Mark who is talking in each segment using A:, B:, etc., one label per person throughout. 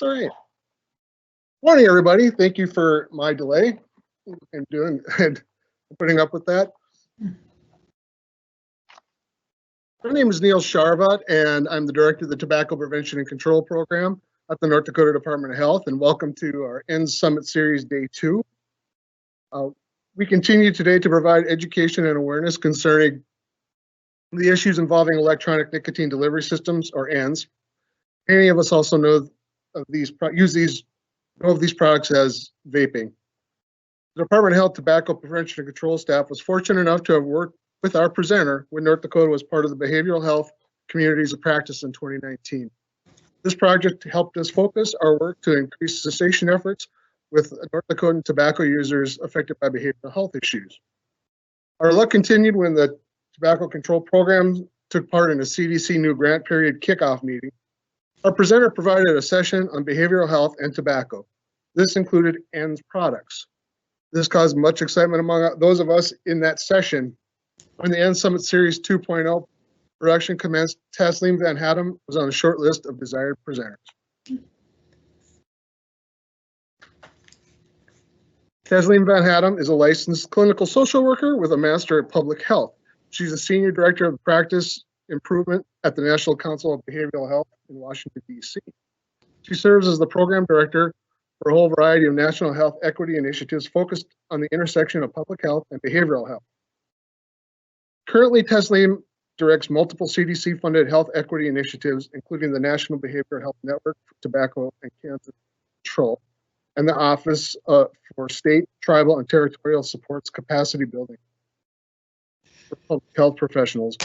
A: All right. Morning, everybody. Thank you for my delay and putting up with that. My name is Neil Sharvat, and I'm the director of the Tobacco Prevention and Control Program at the North Dakota Department of Health. And welcome to our End Summit Series Day 2. We continue today to provide education and awareness concerning the issues involving electronic nicotine delivery systems, or ENDS. Many of us also know of these products as vaping. The Department of Health Tobacco Prevention and Control staff was fortunate enough to have worked with our presenter when North Dakota was part of the Behavioral Health Communities of Practice in 2019. This project helped us focus our work to increase cessation efforts with North Dakotan tobacco users affected by behavioral health issues. Our luck continued when the Tobacco Control Program took part in a CDC new grant period kickoff meeting. Our presenter provided a session on behavioral health and tobacco. This included ENDS products. This caused much excitement among those of us in that session. When the ENDS Summit Series 2.0 production commenced, Taslim van Hattum was on a short list of desired presenters. Taslim van Hattum is a licensed clinical social worker with a master of public health. She's a senior director of practice improvement at the National Council of Behavioral Health in Washington, D.C. She serves as the program director for a whole variety of national health equity initiatives focused on the intersection of public health and behavioral health. Currently, Taslim directs multiple CDC-funded health equity initiatives, including the National Behavioral Health Network for Tobacco and Cancer Control, and the Office for State, Tribal, and Territorial Supports Capacity Building for Public Health Professionals,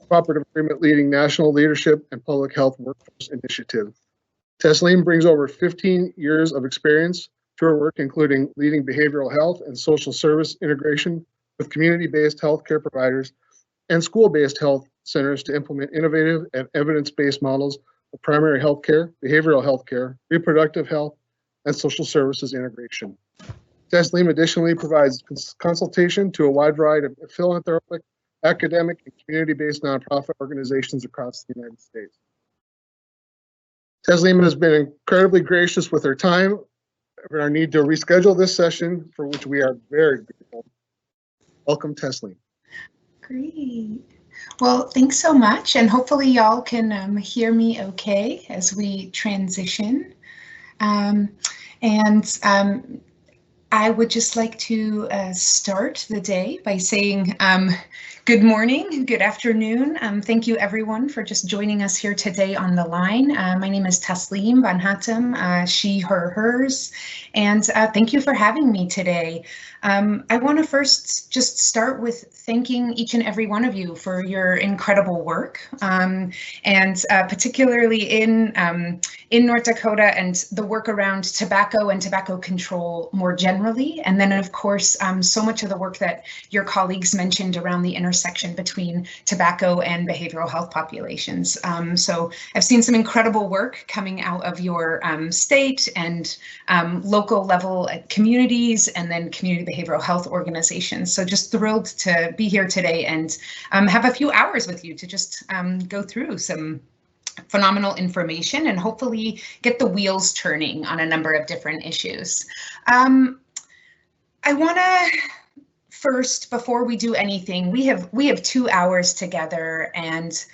A: cooperative agreement leading national leadership and public health workforce initiative. Taslim brings over 15 years of experience to her work, including leading behavioral health and social service integration with community-based healthcare providers and school-based health centers to implement innovative and evidence-based models of primary healthcare, behavioral healthcare, reproductive health, and social services integration. Taslim additionally provides consultation to a wide variety of philanthropic, academic, and community-based nonprofit organizations across the United States. Taslim has been incredibly gracious with her time and our need to reschedule this session, for which we are very grateful. Welcome, Taslim.
B: Great. Well, thanks so much, and hopefully y'all can hear me okay as we transition. I would just like to start the day by saying good morning, good afternoon. Thank you everyone for just joining us here today on the line. My name is Taslim van Hattum, she, her, hers, and thank you for having me today. I want to first just start with thanking each and every one of you for your incredible work, and particularly in North Dakota and the work around tobacco and tobacco control more generally. And then of course, so much of the work that your colleagues mentioned around the intersection between tobacco and behavioral health populations. So I've seen some incredible work coming out of your state and local level communities, and then community behavioral health organizations. So just thrilled to be here today and have a few hours with you to just go through some phenomenal information and hopefully get the wheels turning on a number of different issues. I want to first, before we do anything, we have 2 hours together, and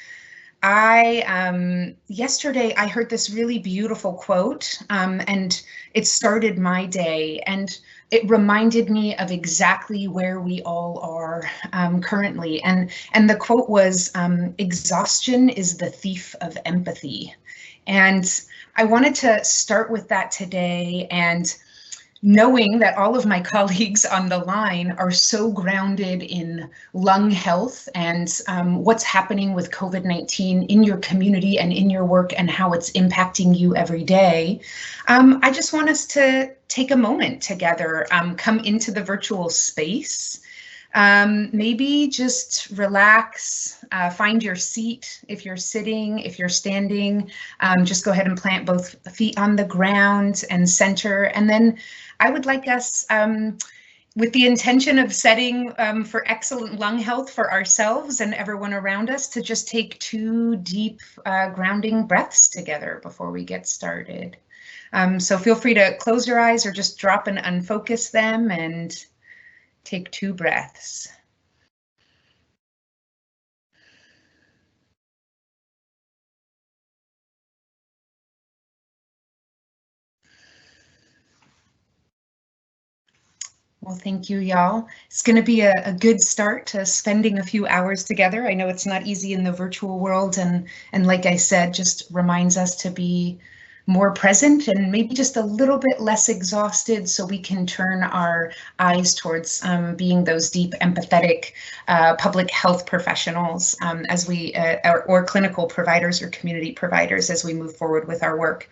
B: yesterday I heard this really beautiful quote, and it started my day, and it reminded me of exactly where we all are currently. And the quote was, exhaustion is the thief of empathy. And I wanted to start with that today, and knowing that all of my colleagues on the line are so grounded in lung health and what's happening with COVID-19 in your community and in your work and how it's impacting you every day, I just want us to take a moment together, come into the virtual space, maybe just relax, find your seat. If you're sitting, if you're standing, just go ahead and plant both feet on the ground and center. And then I would like us, with the intention of setting for excellent lung health for ourselves and everyone around us, to just take 2 deep grounding breaths together before we get started. So feel free to close your eyes or just drop and unfocus them and take 2 breaths. Well, thank you, y'all. It's going to be a good start to spending a few hours together. I know it's not easy in the virtual world, and like I said, just reminds us to be more present and maybe just a little bit less exhausted, so we can turn our eyes towards being those deep, empathetic public health professionals as we or clinical providers or community providers as we move forward with our work.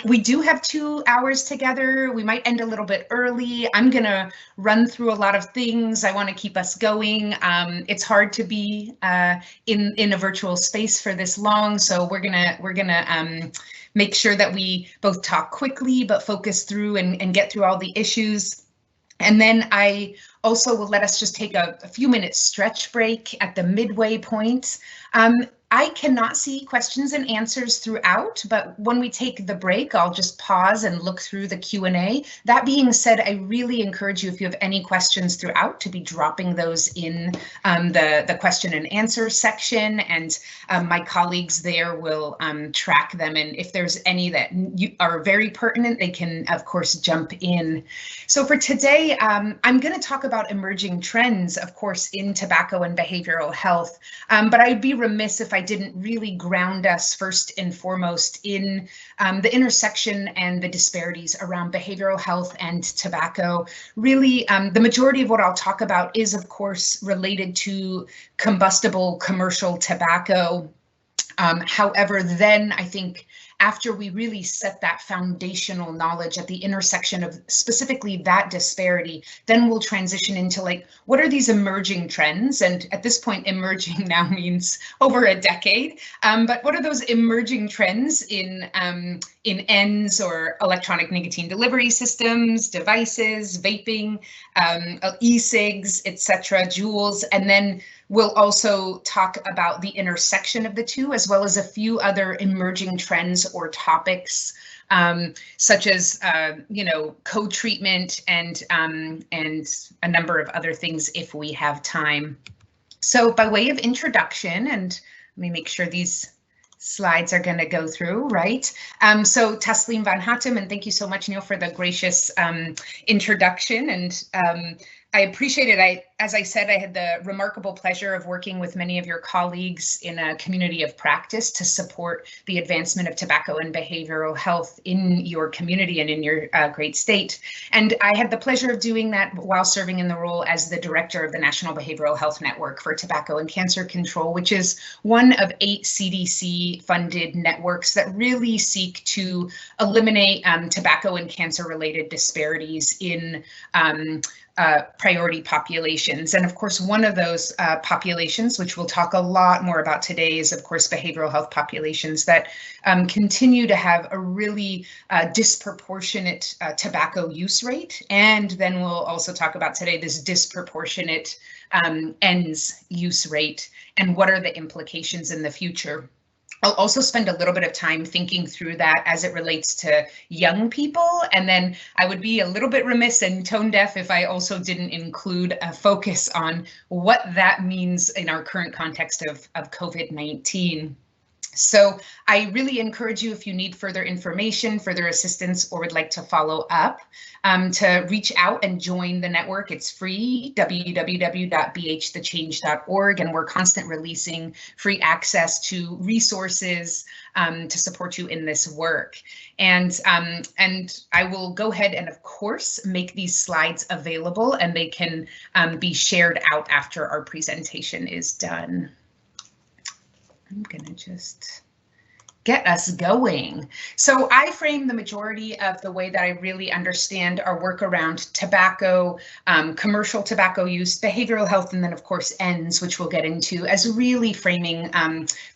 B: We do have 2 hours together. We might end a little bit early. I'm gonna run through a lot of things. I want to keep us going. It's hard to be in a virtual space for this long, so we're gonna make sure that we both talk quickly but focus through and get through all the issues. And then I also will let us just take a few minutes stretch break at the midway point. I cannot see questions and answers throughout, but when we take the break, I'll just pause and look through the Q&A. That being said, I really encourage you, if you have any questions throughout, to be dropping those in the question and answer section, and my colleagues there will track them. And if there's any that are very pertinent, they can, of course, jump in. So for today, I'm going to talk about emerging trends, of course, in tobacco and behavioral health, but I'd be remiss if I didn't really ground us first and foremost in the intersection and the disparities around behavioral health and tobacco. Really, the majority of what I'll talk about is, of course, related to combustible commercial tobacco. However, then I think after we really set that foundational knowledge at the intersection of specifically that disparity, then we'll transition into like, what are these emerging trends? And at this point, emerging now means over a decade. But what are those emerging trends in ENDS, or electronic nicotine delivery systems, devices, vaping, e-cigs, etc., Juuls, and then we'll also talk about the intersection of the two, as well as a few other emerging trends or topics, such as, co-treatment and a number of other things if we have time. So by way of introduction, and let me make sure these slides are going to go through, right? So Taslim van Hattum, and thank you so much, Neil, for the gracious introduction. And I appreciate it. As I said, I had the remarkable pleasure of working with many of your colleagues in a community of practice to support the advancement of tobacco and behavioral health in your community and in your great state. And I had the pleasure of doing that while serving in the role as the director of the National Behavioral Health Network for Tobacco and Cancer Control, which is one of 8 CDC-funded networks that really seek to eliminate tobacco and cancer-related disparities in priority populations. And of course, one of those populations, which we'll talk a lot more about today, is of course behavioral health populations that continue to have a really disproportionate tobacco use rate. And then we'll also talk about today this disproportionate ENDS use rate and what are the implications in the future. I'll also spend a little bit of time thinking through that as it relates to young people. And then I would be a little bit remiss and tone deaf if I also didn't include a focus on what that means in our current context of COVID-19. So I really encourage you, if you need further information, further assistance, or would like to follow up, to reach out and join the network. It's free, www.bhthechange.org, and we're constantly releasing free access to resources to support you in this work. And I will go ahead and, of course, make these slides available, and they can be shared out after our presentation is done. I'm gonna just get us going. So I frame the majority of the way that I really understand our work around tobacco, commercial tobacco use, behavioral health, and then of course ENDS, which we'll get into, as really framing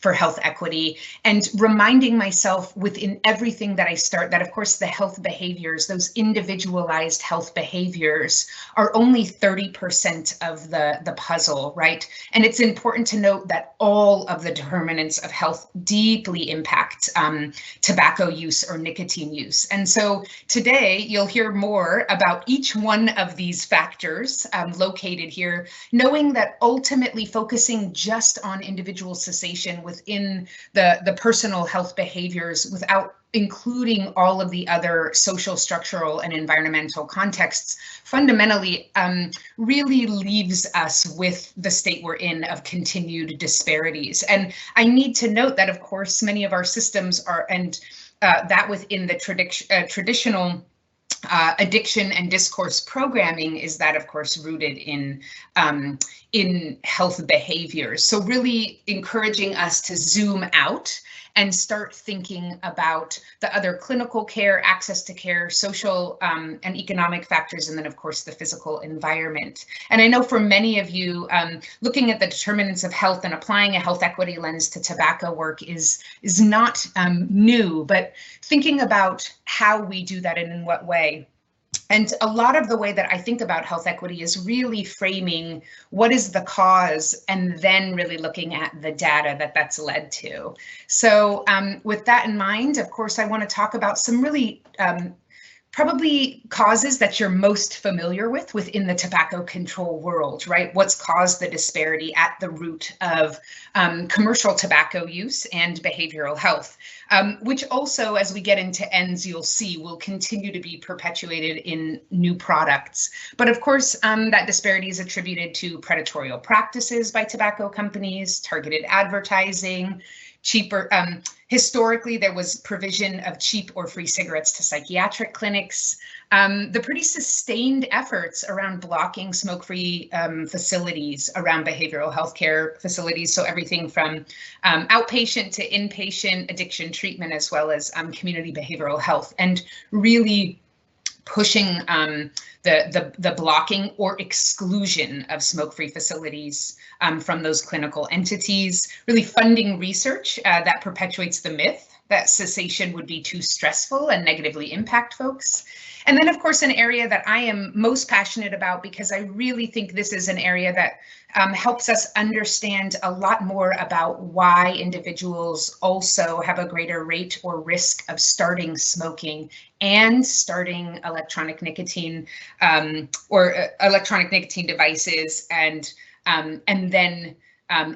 B: for health equity, and reminding myself within everything that I start that of course the health behaviors, those individualized health behaviors, are only 30% of the puzzle, right? And it's important to note that all of the determinants of health deeply impact impact tobacco use or nicotine use. And so today you'll hear more about each one of these factors located here, knowing that ultimately focusing just on individual cessation within the personal health behaviors without including all of the other social, structural, and environmental contexts fundamentally really leaves us with the state we're in of continued disparities. And I need to note that, of course, many of our systems are, and that within the traditional addiction and discourse programming is that, of course, rooted in health behaviors. So really encouraging us to zoom out and start thinking about the other clinical care, access to care, social and economic factors, and then of course the physical environment. And I know for many of you, looking at the determinants of health and applying a health equity lens to tobacco work is not new, but thinking about how we do that and in what way. And a lot of the way that I think about health equity is really framing what is the cause and then really looking at the data that's led to. So with that in mind, of course, I want to talk about some really probably causes that you're most familiar with within the tobacco control world, right? What's caused the disparity at the root of commercial tobacco use and behavioral health, which also, as we get into ends, you'll see will continue to be perpetuated in new products. But of course, that disparity is attributed to predatory practices by tobacco companies, targeted advertising, cheaper. Historically, there was provision of cheap or free cigarettes to psychiatric clinics. The pretty sustained efforts around blocking smoke-free facilities around behavioral health care facilities. So everything from outpatient to inpatient addiction treatment, as well as community behavioral health, and really pushing the blocking or exclusion of smoke-free facilities from those clinical entities, really funding research that perpetuates the myth that cessation would be too stressful and negatively impact folks. And then, of course, an area that I am most passionate about, because I really think this is an area that helps us understand a lot more about why individuals also have a greater rate or risk of starting smoking and starting electronic nicotine electronic nicotine devices, and then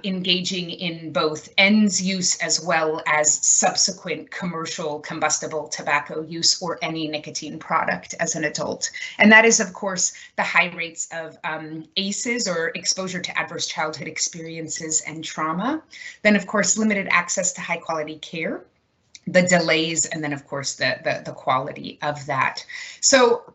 B: engaging in both ends use as well as subsequent commercial combustible tobacco use or any nicotine product as an adult. And that is, of course, the high rates of ACEs, or exposure to adverse childhood experiences and trauma. Then, of course, limited access to high quality care, the delays, and then of course the quality of that. So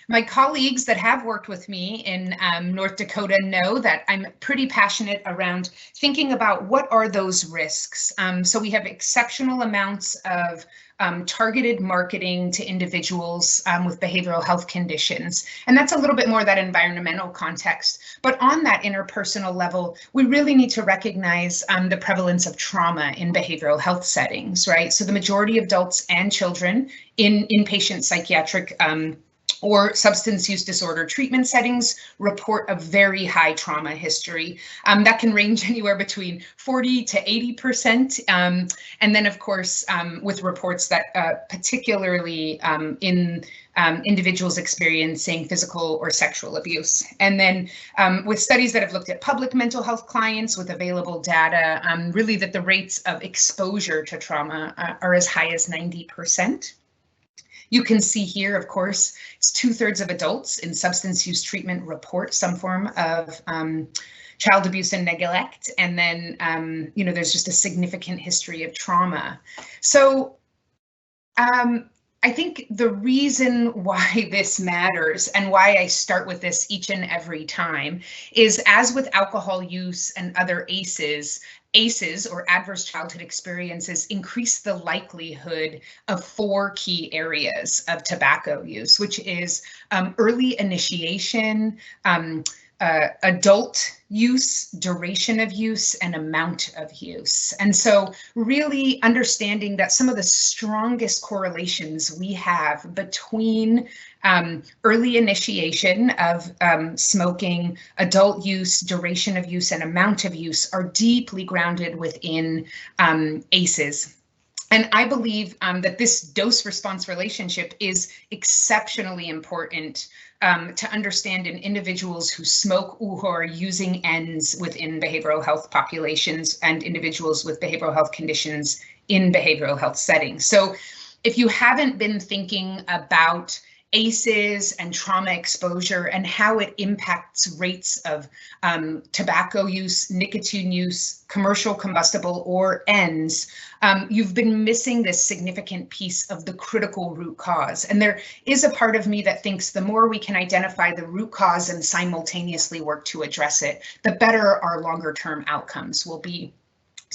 B: my colleagues that have worked with me in North Dakota know that I'm pretty passionate around thinking about what are those risks. So we have exceptional amounts of targeted marketing to individuals with behavioral health conditions. And that's a little bit more that environmental context. But on that interpersonal level, we really need to recognize the prevalence of trauma in behavioral health settings, right? So the majority of adults and children in inpatient psychiatric or substance use disorder treatment settings report a very high trauma history that can range anywhere between 40 to 80%. And then, of course, with reports that particularly in individuals experiencing physical or sexual abuse. And then with studies that have looked at public mental health clients with available data, really that the rates of exposure to trauma are as high as 90%. You can see here, of course, it's 2/3 of adults in substance use treatment report some form of child abuse and neglect. And then, there's just a significant history of trauma. So I think the reason why this matters and why I start with this each and every time is, as with alcohol use and other ACEs or adverse childhood experiences increase the likelihood of 4 key areas of tobacco use, which is early initiation, adult use, duration of use, and amount of use. And so really understanding that some of the strongest correlations we have between early initiation of smoking, adult use, duration of use, and amount of use are deeply grounded within ACEs. And I believe that this dose-response relationship is exceptionally important to understand in individuals who smoke or who are using ends within behavioral health populations and individuals with behavioral health conditions in behavioral health settings. So if you haven't been thinking about ACEs and trauma exposure and how it impacts rates of tobacco use, nicotine use, commercial combustible or ends, you've been missing this significant piece of the critical root cause. And there is a part of me that thinks the more we can identify the root cause and simultaneously work to address it, the better our longer term outcomes will be.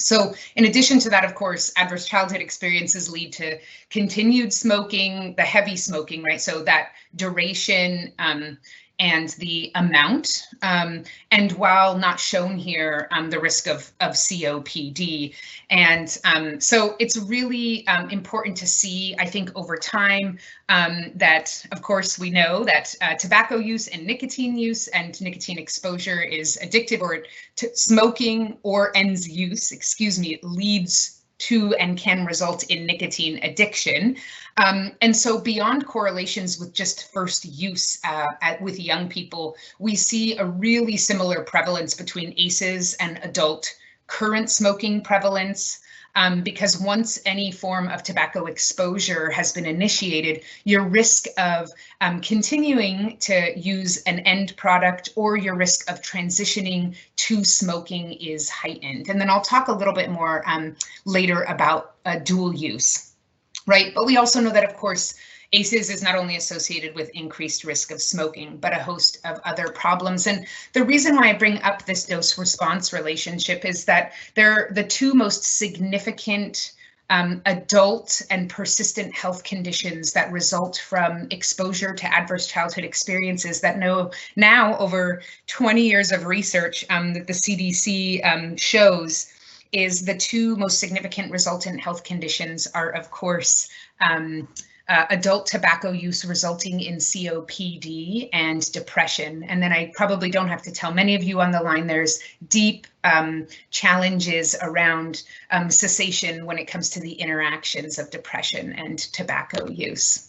B: So in addition to that, of course, adverse childhood experiences lead to continued smoking, the heavy smoking, right? So that duration and the amount, and while not shown here, the risk of COPD. And so it's really important to see, I think, over time that, of course, we know that tobacco use and nicotine nicotine exposure is addictive, or smoking or ENDS use, excuse me, leads to and can result in nicotine addiction. And so beyond correlations with just first use with young people, we see a really similar prevalence between ACEs and adult current smoking prevalence. Because once any form of tobacco exposure has been initiated, your risk of continuing to use an end product or your risk of transitioning to smoking is heightened. And then I'll talk a little bit more later about dual use, right? But we also know that, of course, ACEs is not only associated with increased risk of smoking, but a host of other problems. And the reason why I bring up this dose-response relationship is that they're the two most significant adult and persistent health conditions that result from exposure to adverse childhood experiences that now over 20 years of research that the CDC shows is the two most significant resultant health conditions are, of course, adult tobacco use resulting in COPD and depression. And then I probably don't have to tell many of you on the line, there's deep challenges around cessation when it comes to the interactions of depression and tobacco use.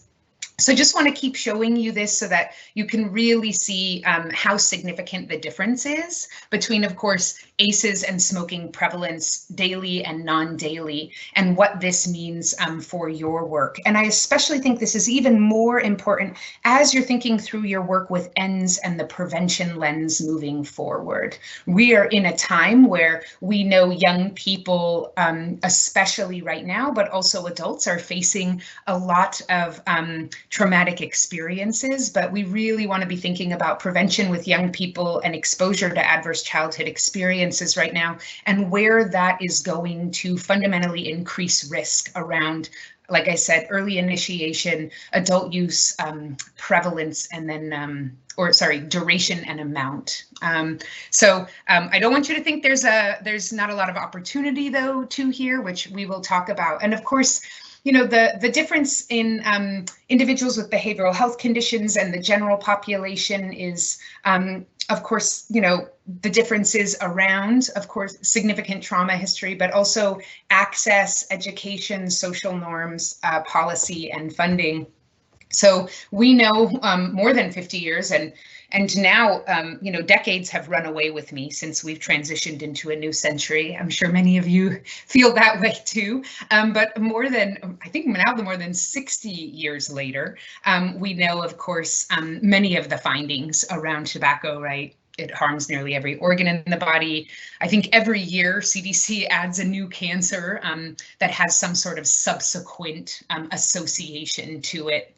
B: So I just want to keep showing you this so that you can really see how significant the difference is between, of course, ACEs and smoking prevalence daily and non-daily, and what this means for your work. And I especially think this is even more important as you're thinking through your work with ENDS and the prevention lens moving forward. We are in a time where we know young people, especially right now, but also adults, are facing a lot of traumatic experiences, but we really want to be thinking about prevention with young people and exposure to adverse childhood experiences right now, and where that is going to fundamentally increase risk around, like I said, early initiation, adult use, prevalence, and then, duration and amount. So I don't want you to think there's not a lot of opportunity though to here, which we will talk about. And of course, you know, the difference in individuals with behavioral health conditions and the general population is, of course, you know, the differences around, of course, significant trauma history, but also access, education, social norms, policy, and funding. So we know more than 50 years, and now, you know, decades have run away with me since we've transitioned into a new century. I'm sure many of you feel that way too. But more than, I think now more than 60 years later, we know, of course, many of the findings around tobacco, right? It harms nearly every organ in the body. I think every year CDC adds a new cancer that has some sort of subsequent association to it.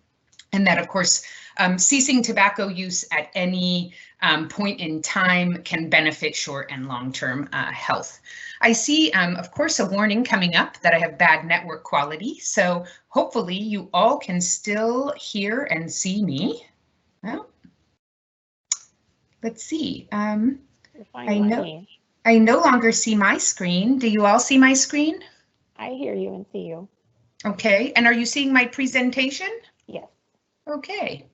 B: And that, of course, ceasing tobacco use at any point in time can benefit short and long-term health. I see, of course, a warning coming up that I have bad network quality. So hopefully you all can still hear and see me. Well, let's see. I no longer see my screen. Do you all see my screen?
C: I hear you and see you.
B: Okay, and are you seeing my presentation?
C: Yes.
B: Okay,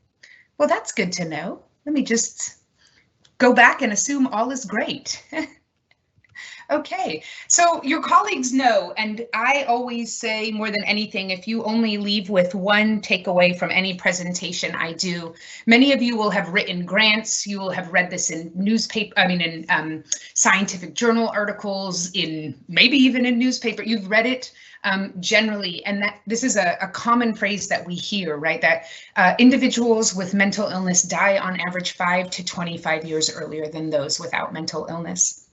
B: well, that's good to know. Let me just go back and assume all is great. Okay, so your colleagues know, and I always say more than anything, if you only leave with one takeaway from any presentation I do, many of you will have written grants, you will have read this in in scientific journal articles, maybe even in newspaper, you've read it generally, and that this is a common phrase that we hear, right? That individuals with mental illness die on average 5 to 25 years earlier than those without mental illness.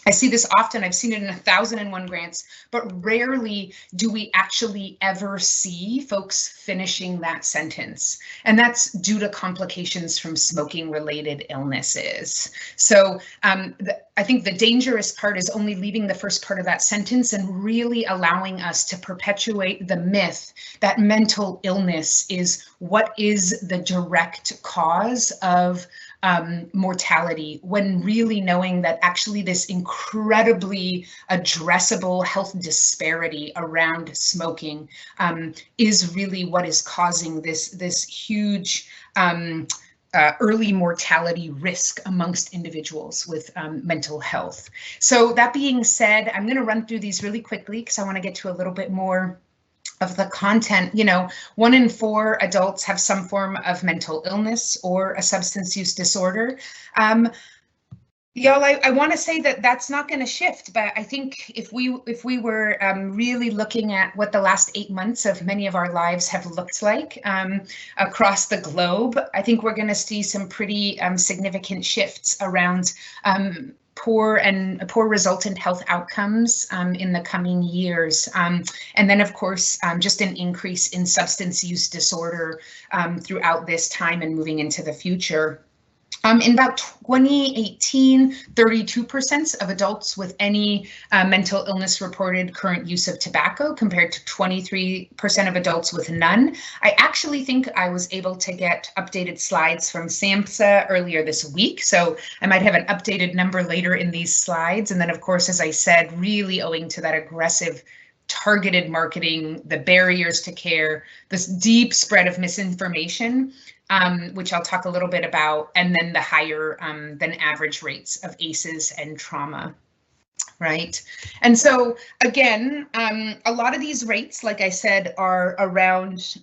B: I see this often, I've seen it in 1,001 grants, but rarely do we actually ever see folks finishing that sentence. And that's due to complications from smoking related illnesses. So I think the dangerous part is only leaving the first part of that sentence and really allowing us to perpetuate the myth that mental illness is what is the direct cause of mortality, when really knowing that actually this incredibly addressable health disparity around smoking is really what is causing this huge early mortality risk amongst individuals with mental health. So that being said, I'm going to run through these really quickly because I want to get to a little bit more of the content. 1 in 4 adults have some form of mental illness or a substance use disorder. Y'all, I want to say that that's not going to shift, but I think if we were really looking at what the last 8 months of many of our lives have looked like across the globe, I think we're going to see some pretty significant shifts around poor resultant health outcomes in the coming years. And then, of course, just an increase in substance use disorder throughout this time and moving into the future. In about 2018, 32% of adults with any mental illness reported current use of tobacco, compared to 23% of adults with none. I actually think I was able to get updated slides from SAMHSA earlier this week, so I might have an updated number later in these slides. And then, of course, as I said, really owing to that aggressive targeted marketing, the barriers to care, this deep spread of misinformation, which I'll talk a little bit about, and then the higher than average rates of ACEs and trauma, right? And so again, a lot of these rates, like I said, are around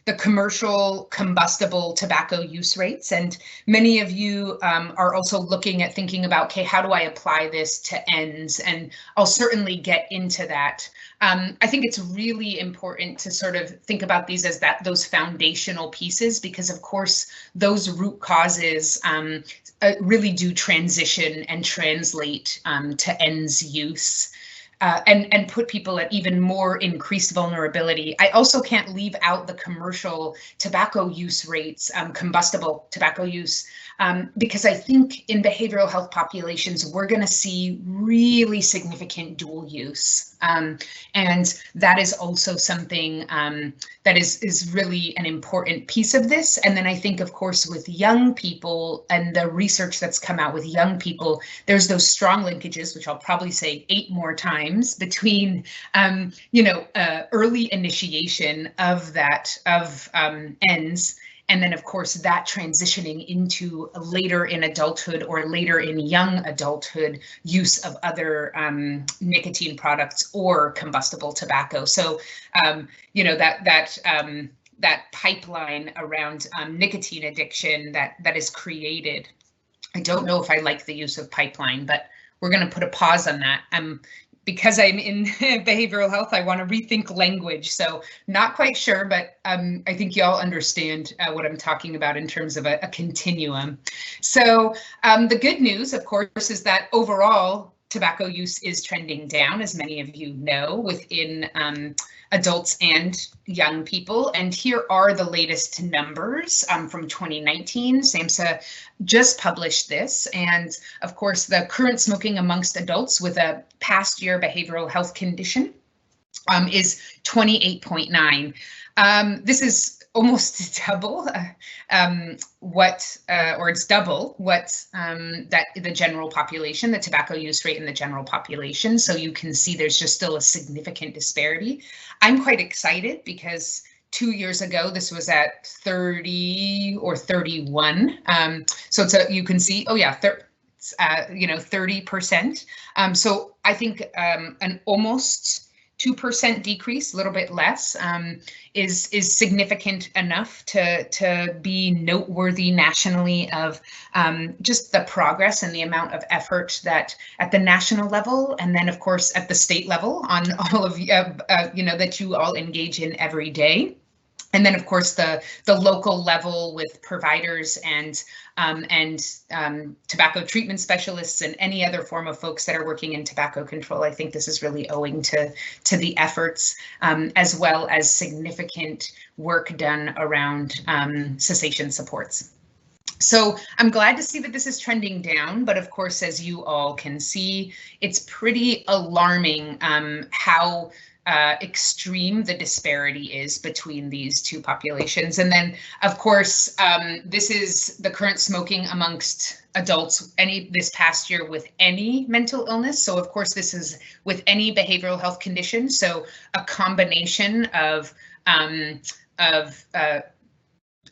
B: the commercial combustible tobacco use rates. And many of you are also looking at thinking about, okay, how do I apply this to ends? And I'll certainly get into that. I think it's really important to sort of think about these as those foundational pieces, because of course, those root causes really do transition and translate to ends use. And put people at even more increased vulnerability. I also can't leave out the commercial tobacco use rates, combustible tobacco use, because I think in behavioral health populations, we're going to see really significant dual use. And that is also something that is really an important piece of this. And then I think, of course, with young people and the research that's come out with young people, there's those strong linkages, which I'll probably say 8 more times, between, early initiation of that, ends. And then, of course, that transitioning into later in adulthood or later in young adulthood use of other nicotine products or combustible tobacco. So, that pipeline around nicotine addiction that is created. I don't know if I like the use of pipeline, but we're going to put a pause on that. Because I'm in behavioral health, I want to rethink language. So not quite sure, but I think you all understand what I'm talking about in terms of a continuum. So the good news, of course, is that overall tobacco use is trending down, as many of you know, within adults and young people. And here are the latest numbers from 2019. SAMHSA just published this. And of course, the current smoking amongst adults with a past year behavioral health condition is 28.9. This is almost double it's double what that the general population, the tobacco use rate in the general population. So you can see there's just still a significant disparity. I'm quite excited because 2 years ago, this was at 30 or 31. So you can see, oh yeah, 30%. So I think an almost 2% decrease, a little bit less, is significant enough to be noteworthy nationally of just the progress and the amount of effort that at the national level, and then of course at the state level on all of that you all engage in every day. And then, of course, the local level with providers and tobacco treatment specialists and any other form of folks that are working in tobacco control. I think this is really owing to the efforts as well as significant work done around cessation supports. So I'm glad to see that this is trending down, but of course, as you all can see, it's pretty alarming how extreme the disparity is between these two populations. And then, of course, this is the current smoking amongst adults this past year with any mental illness. So of course, this is with any behavioral health condition. So a combination of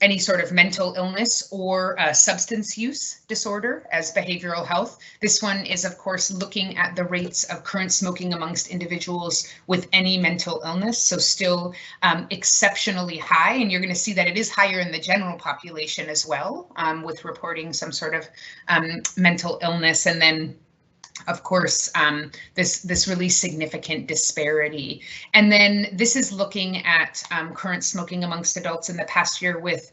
B: any sort of mental illness or substance use disorder as behavioral health. This one is, of course, looking at the rates of current smoking amongst individuals with any mental illness. So still exceptionally high. And you're going to see that it is higher in the general population as well, with reporting some sort of mental illness. And then, of course, this really significant disparity. And then this is looking at current smoking amongst adults in the past year with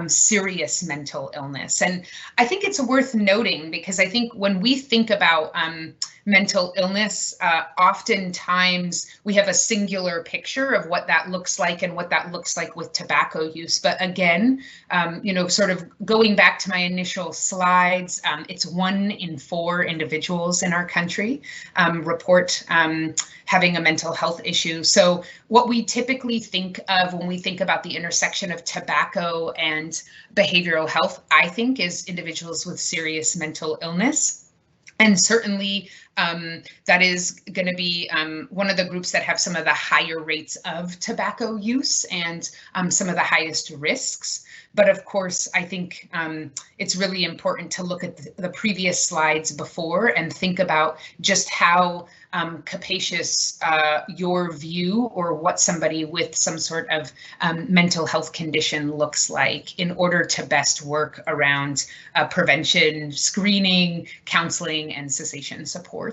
B: serious mental illness. And I think it's worth noting, because I think when we think about mental illness, oftentimes we have a singular picture of what that looks like and what that looks like with tobacco use. But again, sort of going back to my initial slides, it's 1 in 4 individuals in our country report having a mental health issue. So what we typically think of when we think about the intersection of tobacco and behavioral health, I think, is individuals with serious mental illness. And certainly that is going to be one of the groups that have some of the higher rates of tobacco use and some of the highest risks. But of course, I think it's really important to look at the previous slides before and think about just how capacious your view or what somebody with some sort of mental health condition looks like in order to best work around prevention, screening, counseling, and cessation supports.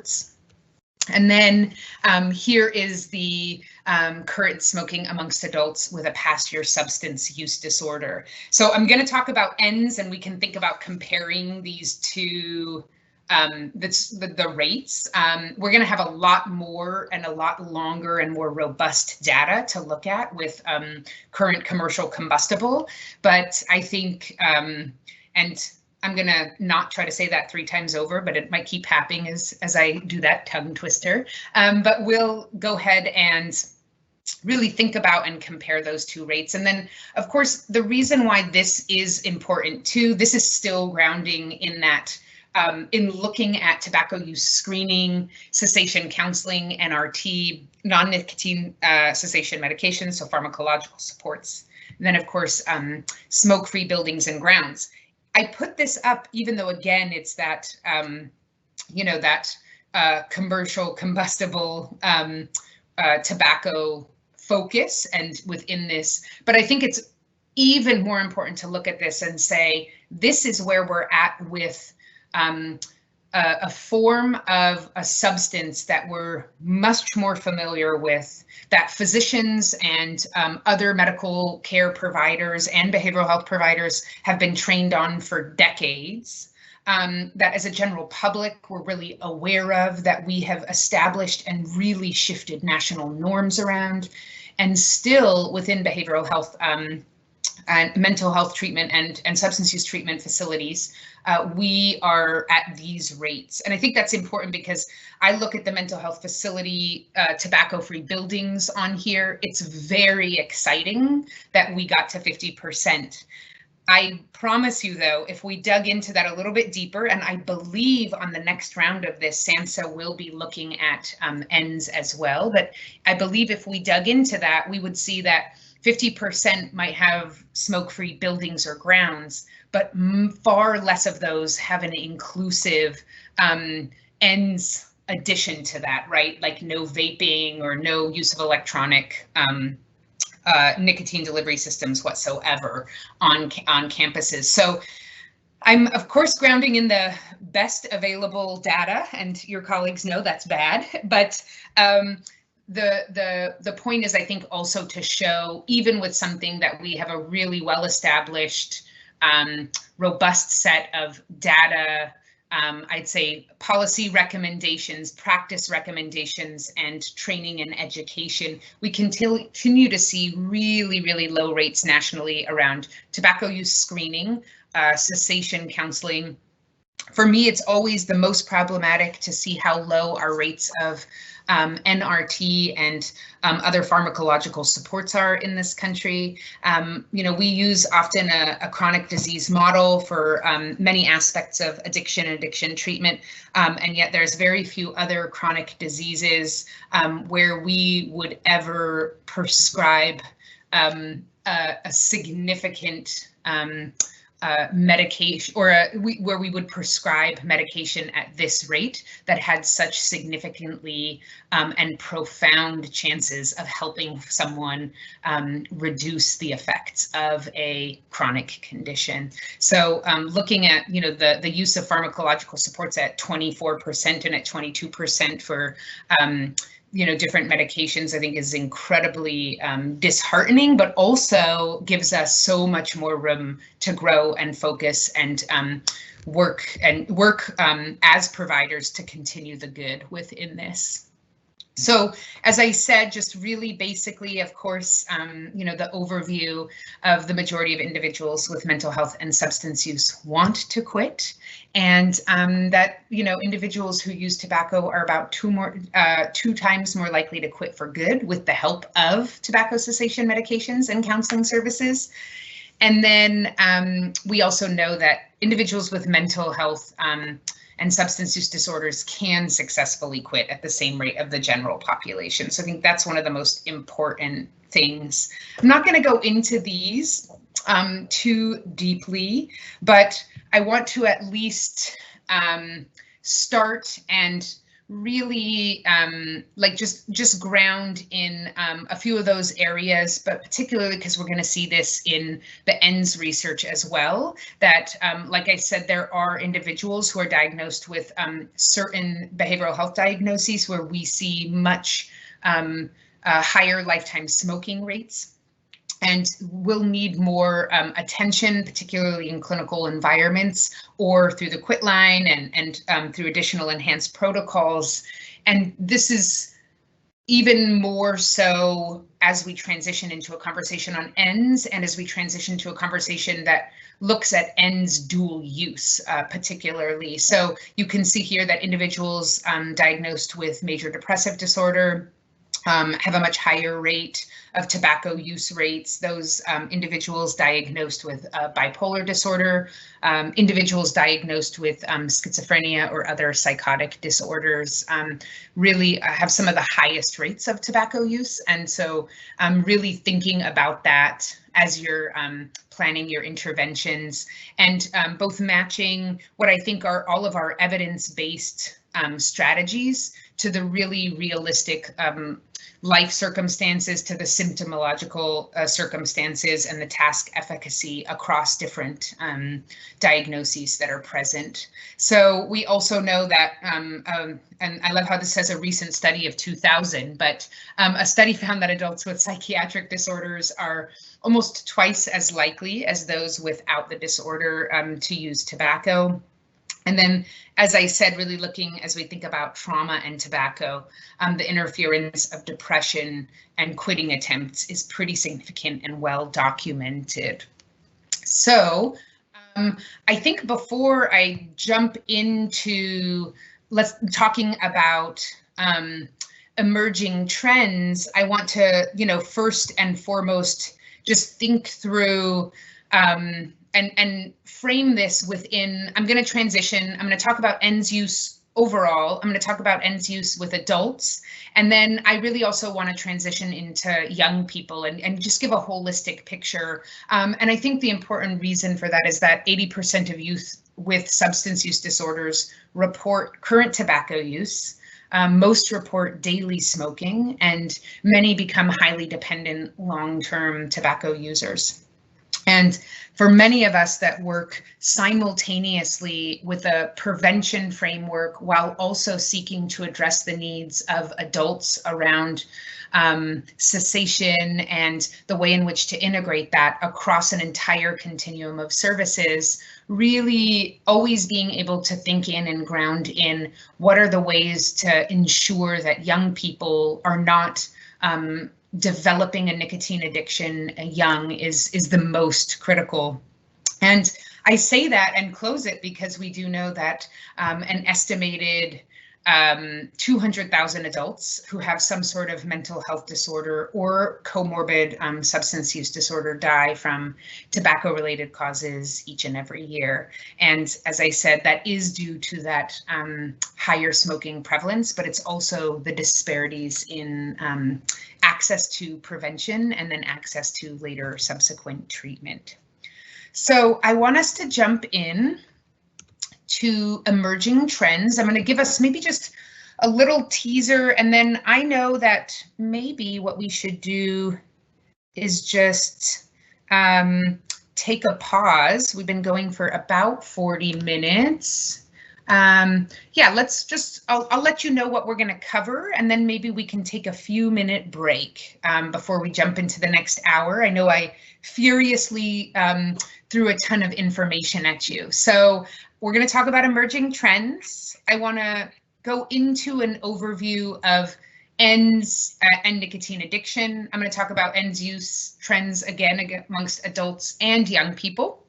B: And then here is the current smoking amongst adults with a past year substance use disorder. So I'm going to talk about ends, and we can think about comparing these two the rates. We're going to have a lot more and a lot longer and more robust data to look at with current commercial combustible. But I think, and I'm going to not try to say that 3 times over, but it might keep happening as I do that tongue twister. But we'll go ahead and really think about and compare those two rates. And then, of course, the reason why this is important too, this is still grounding in that in looking at tobacco use screening, cessation counseling, NRT, non-nicotine cessation medications, so pharmacological supports. And then, of course, smoke-free buildings and grounds. I put this up, even though, again, it's that, commercial combustible tobacco focus and within this, but I think it's even more important to look at this and say, this is where we're at with a form of a substance that we're much more familiar with, that physicians and other medical care providers and behavioral health providers have been trained on for decades, that as a general public, we're really aware of, that we have established and really shifted national norms around, and still within behavioral health and mental health treatment and substance use treatment facilities, we are at these rates. And I think that's important because I look at the mental health facility tobacco-free buildings on here. It's very exciting that we got to 50%. I promise you, though, if we dug into that a little bit deeper, and I believe on the next round of this, SAMHSA will be looking at ends as well. But I believe if we dug into that, we would see that 50% might have smoke-free buildings or grounds, but far less of those have an inclusive ends addition to that, right? Like no vaping or no use of electronic nicotine delivery systems whatsoever on campuses. So I'm of course grounding in the best available data, and your colleagues know that's bad, but the point is, I think, also to show, even with something that we have a really well-established, robust set of data, I'd say policy recommendations, practice recommendations, and training and education, we continue to see really, really low rates nationally around tobacco use screening, cessation counseling. For me, it's always the most problematic to see how low our rates of NRT and other pharmacological supports are in this country. You know, we use often a chronic disease model for many aspects of addiction treatment, and yet there's very few other chronic diseases where we would ever prescribe a significant medication, or where we would prescribe medication at this rate that had such significantly and profound chances of helping someone reduce the effects of a chronic condition. So looking at, you know, the use of pharmacological supports at 24% and at 22% for you know, different medications, I think is incredibly disheartening, but also gives us so much more room to grow and focus and work as providers to continue the good within this. So, as I said, just really basically, of course, you know, the overview of the majority of individuals with mental health and substance use want to quit, and that, you know, individuals who use tobacco are about two times more likely to quit for good with the help of tobacco cessation medications and counseling services. And then we also know that individuals with mental health and substance use disorders can successfully quit at the same rate of the general population. So I think that's one of the most important things. I'm not going to go into these too deeply, but I want to at least start and really like just ground in a few of those areas, but particularly because we're going to see this in the ENDS research as well, that like I said, there are individuals who are diagnosed with certain behavioral health diagnoses where we see much higher lifetime smoking rates, and will need more attention, particularly in clinical environments or through the quit line and through additional enhanced protocols. And this is even more so as we transition into a conversation on ENDS, and as we transition to a conversation that looks at ENDS dual use particularly. So you can see here that individuals diagnosed with major depressive disorder have a much higher rate of tobacco use rates. Those individuals diagnosed with bipolar disorder, individuals diagnosed with schizophrenia or other psychotic disorders really have some of the highest rates of tobacco use. And so really thinking about that as you're planning your interventions, and both matching what I think are all of our evidence-based strategies to the really realistic life circumstances, to the symptomological circumstances and the task efficacy across different diagnoses that are present. So we also know that, and I love how this says a recent study of 2000, but a study found that adults with psychiatric disorders are almost twice as likely as those without the disorder to use tobacco. And then, as I said, really looking as we think about trauma and tobacco, the interference of depression and quitting attempts is pretty significant and well documented. So I think before I jump into talking about emerging trends, I want to, you know, first and foremost, just think through and frame this within, I'm going to transition, I'm going to talk about ENDS use overall. I'm going to talk about ENDS use with adults. And then I really also want to transition into young people and just give a holistic picture. And I think the important reason for that is that 80% of youth with substance use disorders report current tobacco use. Most report daily smoking, and many become highly dependent long-term tobacco users. And for many of us that work simultaneously with a prevention framework while also seeking to address the needs of adults around cessation and the way in which to integrate that across an entire continuum of services, really always being able to think in and ground in what are the ways to ensure that young people are not developing a nicotine addiction young is the most critical. And I say that and close it because we do know that an estimated 200,000 adults who have some sort of mental health disorder or comorbid substance use disorder die from tobacco-related causes each and every year. And as I said, that is due to that higher smoking prevalence, but it's also the disparities in access to prevention and then access to later subsequent treatment. So I want us to jump in to emerging trends. I'm going to give us maybe just a little teaser, and then I know that maybe what we should do is just take a pause. We've been going for about 40 minutes. Yeah, let's just, I'll let you know what we're going to cover, and then maybe we can take a few-minute break before we jump into the next hour. I know I furiously threw a ton of information at you. So we're going to talk about emerging trends. I want to go into an overview of ENDS and nicotine addiction. I'm going to talk about ENDS use trends again amongst adults and young people,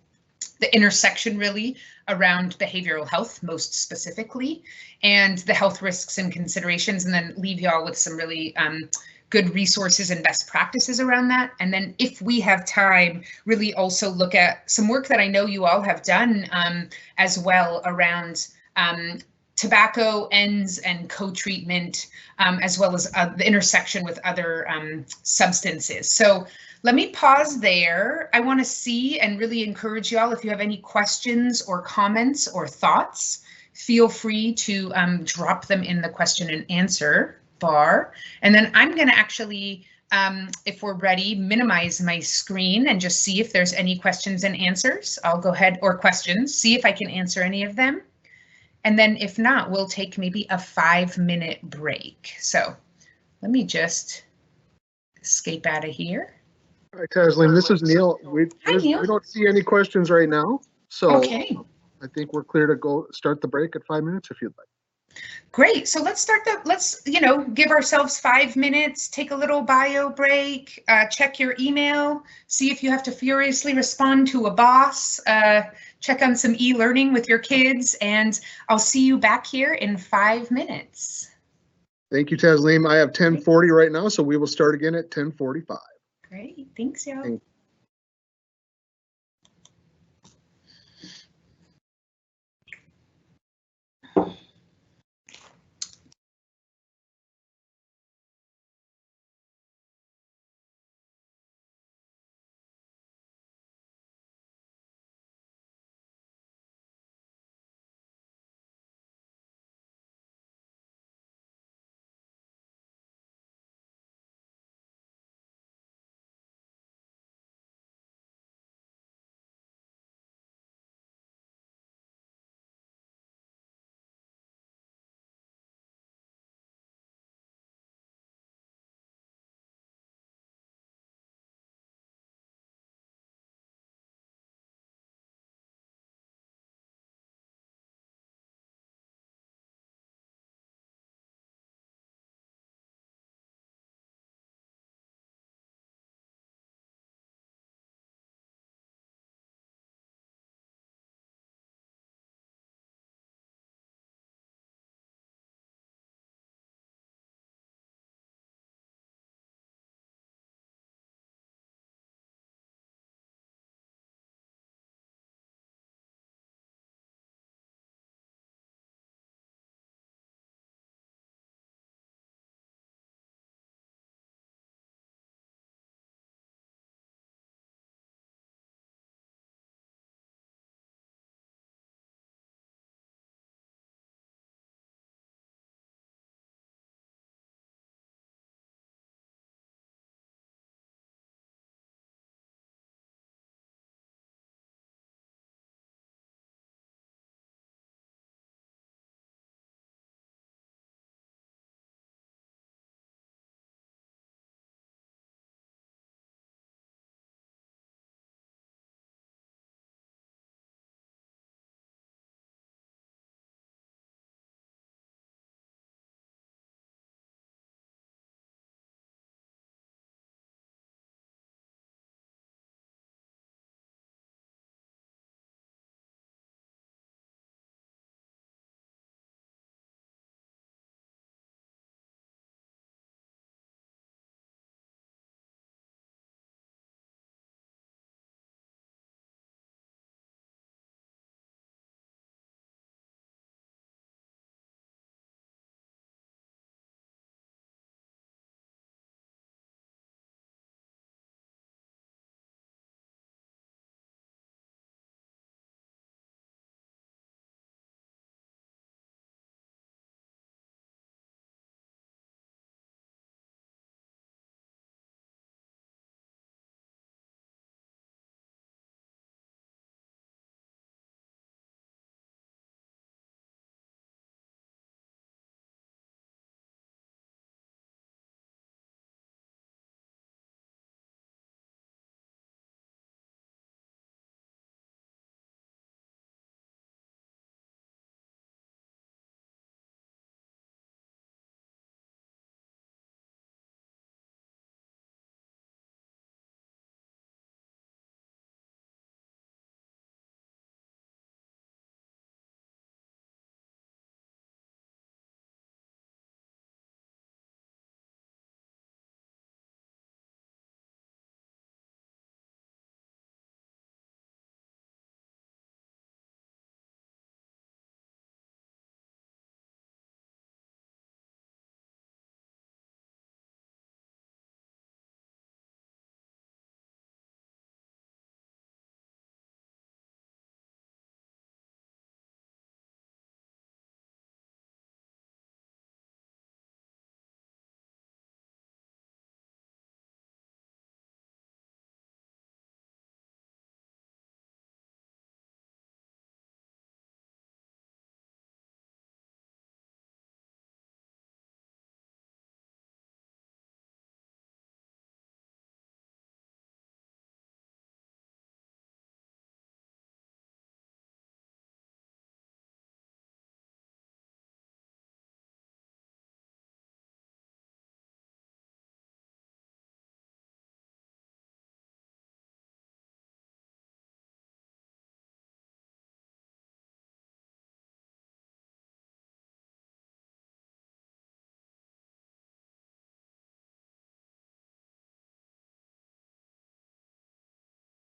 B: the intersection really around behavioral health most specifically, and the health risks and considerations, and then leave y'all with some really good resources and best practices around that. And then if we have time, really also look at some work that I know you all have done as well around tobacco, ENDS, and co-treatment, as well as the intersection with other substances. So let me pause there. I want to see and really encourage y'all, if you have any questions or comments or thoughts, feel free to drop them in the question and answer bar. And then I'm going to actually, if we're ready, minimize my screen and just see if there's any questions and answers. I'll go ahead, or questions, see if I can answer any of them. And then if not, we'll take maybe a 5-minute break. So let me just escape out of here.
A: All right, Taslim, this is Neil. We don't see any questions right now. So
B: okay.
A: I think we're clear to go start the break at 5 minutes if you'd like.
B: Great. So let's start let's give ourselves 5 minutes, take a little bio break, check your email, see if you have to furiously respond to a boss, check on some e-learning with your kids, and I'll see you back here in 5 minutes.
A: Thank you, Taslim. I have 10:40 right now, so we will start again at 10:45.
B: Great. Thanks, y'all.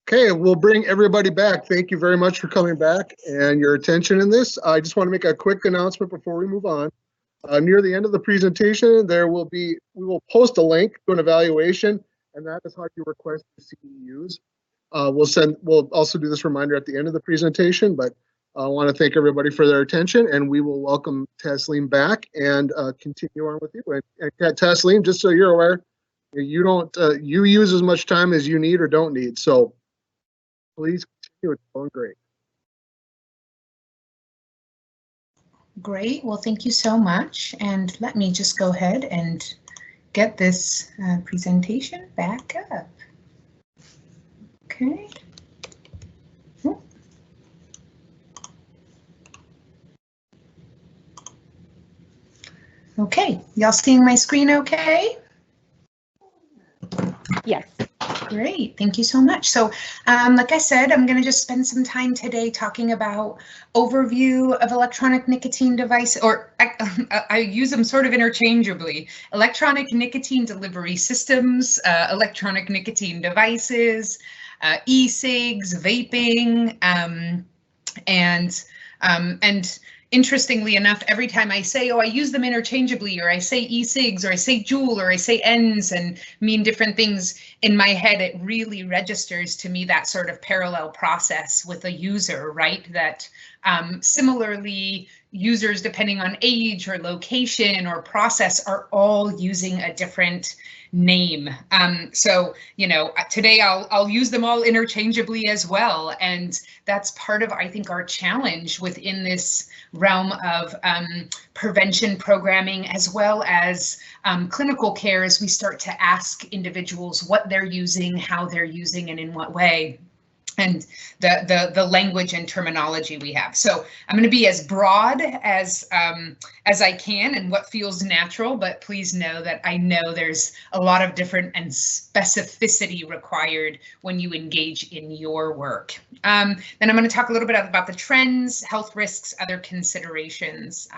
A: Okay, we'll bring everybody back. Thank you very much for coming back and your attention in this. I just want to make a quick announcement before we move on. Near the end of the presentation, we will post a link to an evaluation, and that is how you request your CEUs. We'll also do this reminder at the end of the presentation, but I want to thank everybody for their attention, and we will welcome Taslim back and continue on with you. And Taslim, just so you're aware, you use as much time as you need or don't need. So please continue. It's going great.
B: Great. Well, thank you so much. And let me just go ahead and get this presentation back up. Okay. Okay, y'all seeing my screen okay?
C: Yes.
B: Great, thank you so much. So like I said, I'm going to just spend some time today talking about overview of electronic nicotine device, or I use them sort of interchangeably. Electronic nicotine delivery systems, electronic nicotine devices, e-cigs, vaping, and interestingly enough, every time I say, oh, I use them interchangeably, or I say e-cigs, or I say Juul, or I say ends and mean different things, in my head, it really registers to me that sort of parallel process with a user, right? That similarly, users, depending on age or location or process, are all using a different name. So, you know, today I'll use them all interchangeably as well. And that's part of, I think, our challenge within this realm of prevention programming, as well as clinical care, as we start to ask individuals what they're using, how they're using, and in what way, and the language and terminology we have. So I'm going to be as broad as I can and what feels natural, but please know that I know there's a lot of different and specificity required when you engage in your work. Then I'm going to talk a little bit about the trends, health risks, other considerations,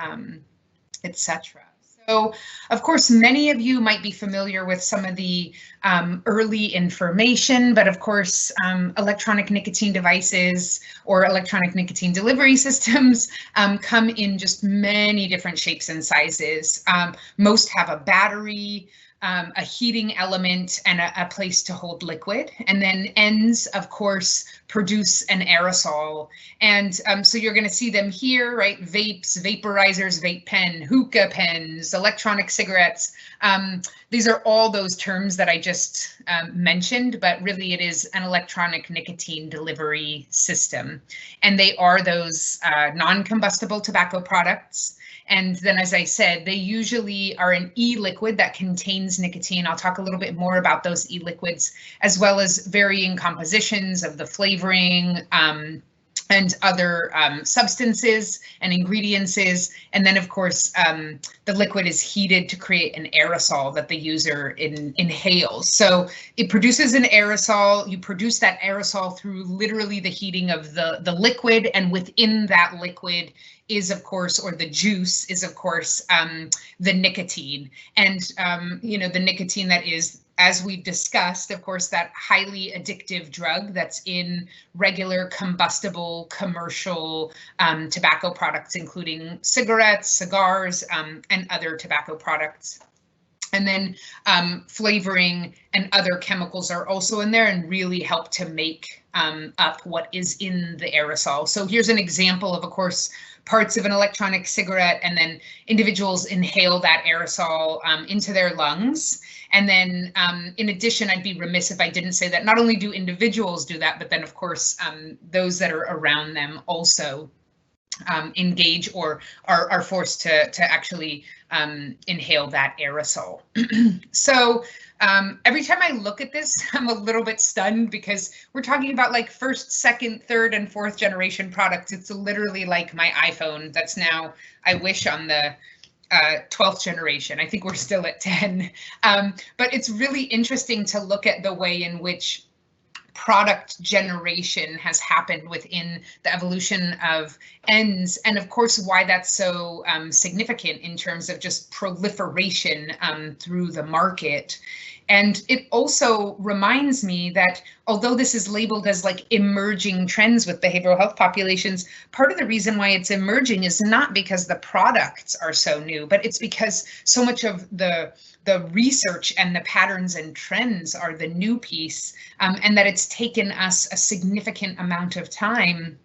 B: etc. So, of course, many of you might be familiar with some of the early information, but of course, electronic nicotine devices or electronic nicotine delivery systems come in just many different shapes and sizes. Most have a battery, a heating element, and a place to hold liquid. And then ends, of course, produce an aerosol. And so you're going to see them here, right? Vapes, vaporizers, vape pen, hookah pens, electronic cigarettes. These are all those terms that I just mentioned, but really it is an electronic nicotine delivery system. And they are those non-combustible tobacco products. And then, as I said, they usually are an e-liquid that contains nicotine. I'll talk a little bit more about those e-liquids, as well as varying compositions of the flavoring and other substances and ingredients. And then, of course, the liquid is heated to create an aerosol that the user inhales. So it produces an aerosol. You produce that aerosol through literally the heating of the liquid, and within that liquid is, of course, or the juice is, of course, the nicotine. And, you know, the nicotine that is, as we've discussed, of course, that highly addictive drug that's in regular combustible commercial tobacco products, including cigarettes, cigars, and other tobacco products. And then flavoring and other chemicals are also in there and really help to make up what is in the aerosol. So here's an example of course, parts of an electronic cigarette, and then individuals inhale that aerosol into their lungs. And then in addition, I'd be remiss if I didn't say that not only do individuals do that, but then of course, those that are around them also engage or are forced to actually inhale that aerosol. So every time I look at this, I'm a little bit stunned because we're talking about like first, second, third, and fourth generation products. It's literally like my iPhone that's now, I wish, on the 12th generation. I think we're still at 10. But it's really interesting to look at the way in which product generation has happened within the evolution of ends, and of course why that's so significant in terms of just proliferation through the market. And it also reminds me that although this is labeled as like emerging trends with behavioral health populations, part of the reason why it's emerging is not because the products are so new, but it's because so much of the research and the patterns and trends are the new piece, and that it's taken us a significant amount of time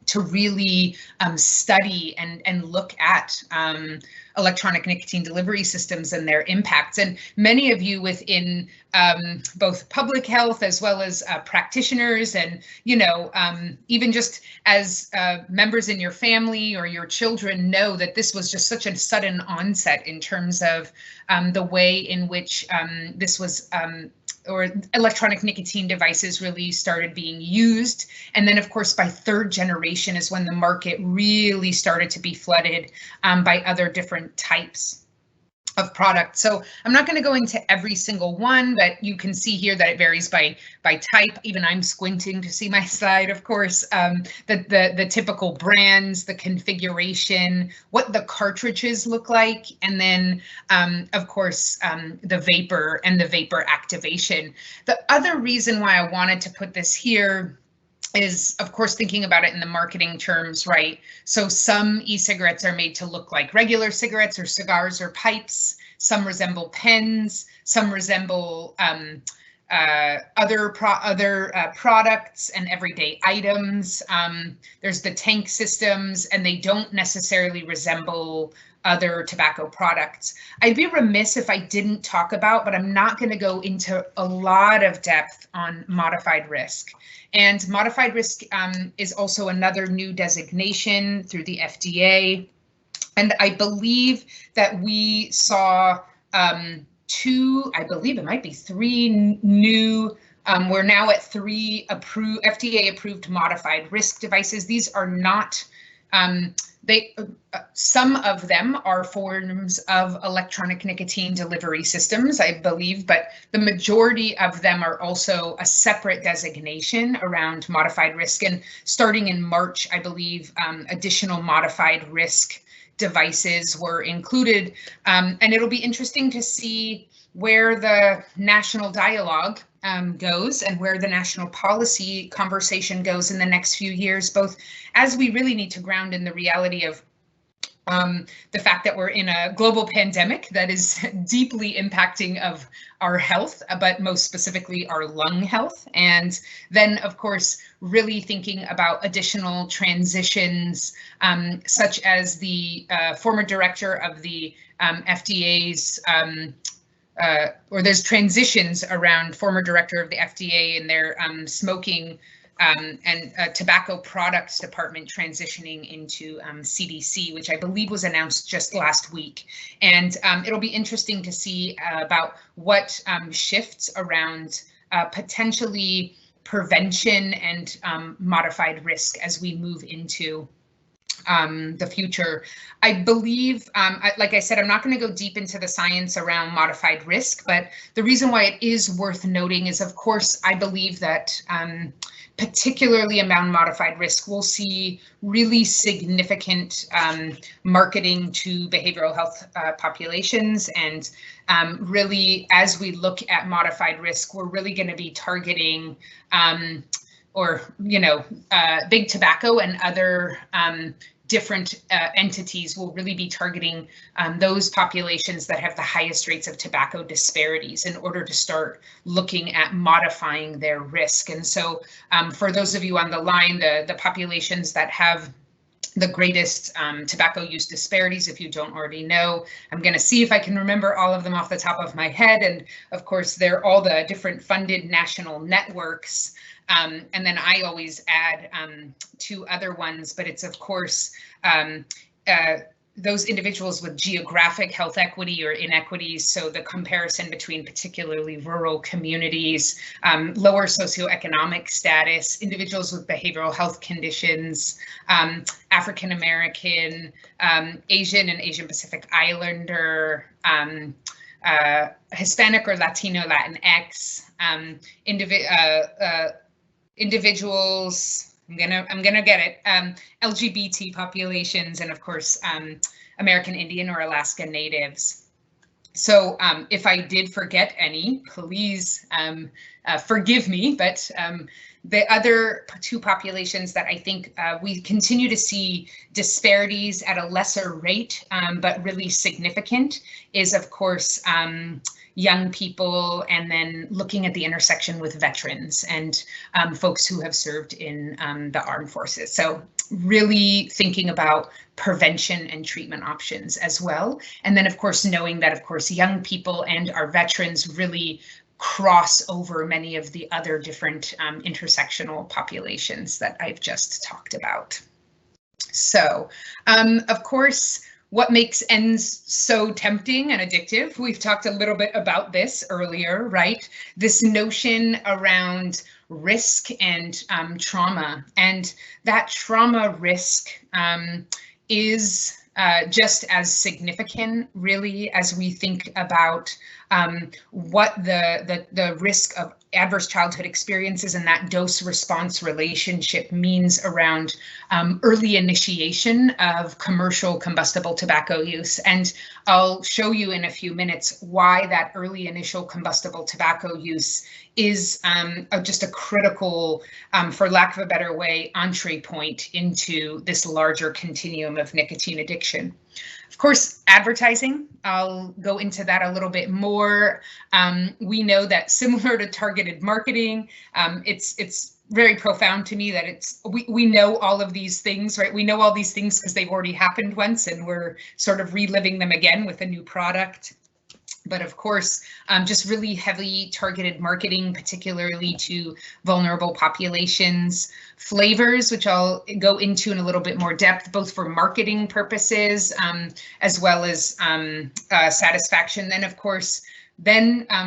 B: to really study and look at electronic nicotine delivery systems and their impacts. And many of you within both public health as well as practitioners and, even just as members in your family or your children know that this was just such a sudden onset in terms of the way in which this was or electronic nicotine devices really started being used. And then, of course, by third generation is when the market really started to be flooded by other different types of products. So I'm not going to go into every single one, but you can see here that it varies by type. Even I'm squinting to see my slide, of course. The typical brands, the configuration, what the cartridges look like, and then, of course, the vapor and the vapor activation. The other reason why I wanted to put this here is, of course, thinking about it in the marketing terms, right? So some e-cigarettes are made to look like regular cigarettes or cigars or pipes. Some resemble pens. Some resemble other products and everyday items. There's the tank systems, and they don't necessarily resemble other tobacco products. I'd be remiss if I didn't talk about, but I'm not going to go into a lot of depth on modified risk. And modified risk is also another new designation through the FDA. And I believe that we saw two, I believe it might be three new, we're now at 3 FDA approved modified risk devices. These are not, some of them are forms of electronic nicotine delivery systems, I believe, but the majority of them are also a separate designation around modified risk. And starting in March, I believe additional modified risk devices were included. And it'll be interesting to see where the national dialogue goes and where the national policy conversation goes in the next few years, both as we really need to ground in the reality of the fact that we're in a global pandemic that is deeply impacting of our health, but most specifically our lung health. And then, of course, really thinking about additional transitions, such as the former director of the FDA's or there's transitions around former director of the FDA and their smoking and tobacco products department transitioning into CDC, which I believe was announced just last week. And it'll be interesting to see about what shifts around potentially prevention and modified risk as we move into the future. I believe, like I said, I'm not going to go deep into the science around modified risk, but the reason why it is worth noting is, of course, I believe that particularly around modified risk, we'll see really significant marketing to behavioral health populations. And really, as we look at modified risk, we're really going to be targeting big tobacco and other different entities will really be targeting those populations that have the highest rates of tobacco disparities in order to start looking at modifying their risk. And so for those of you on the line, the populations that have the greatest tobacco use disparities, if you don't already know, I'm going to see if I can remember all of them off the top of my head. And of course, they're all the different funded national networks. And then I always add 2 other ones, but it's, of course, those individuals with geographic health equity or inequities. So the comparison between particularly rural communities, lower socioeconomic status, individuals with behavioral health conditions, African American, Asian and Asian Pacific Islander, Hispanic or Latino, Latinx, individuals, I'm gonna get it, LGBT populations, and of course, American Indian or Alaska Natives. So if I did forget any, please forgive me, but the other two populations that I think we continue to see disparities at a lesser rate, but really significant, is of course young people, and then looking at the intersection with veterans and folks who have served in the armed forces. So really thinking about prevention and treatment options as well. And then of course, knowing that of course, young people and our veterans really cross over many of the other different intersectional populations that I've just talked about. So of course, what makes ends so tempting and addictive? We've talked a little bit about this earlier, right? This notion around risk and trauma, and that trauma risk is just as significant, really, as we think about what the risk of adverse childhood experiences and that dose-response relationship means around early initiation of commercial combustible tobacco use. And I'll show you in a few minutes why that early initial combustible tobacco use is just a critical, for lack of a better way, entree point into this larger continuum of nicotine addiction. Of course, advertising, I'll go into that a little bit more. We know that similar to targeted marketing, it's very profound to me that we know all of these things, right? We know all these things because they've already happened once and we're sort of reliving them again with a new product. But of course, just really heavily targeted marketing, particularly to vulnerable populations, flavors, which I'll go into in a little bit more depth, both for marketing purposes, as well as satisfaction. Then, of course,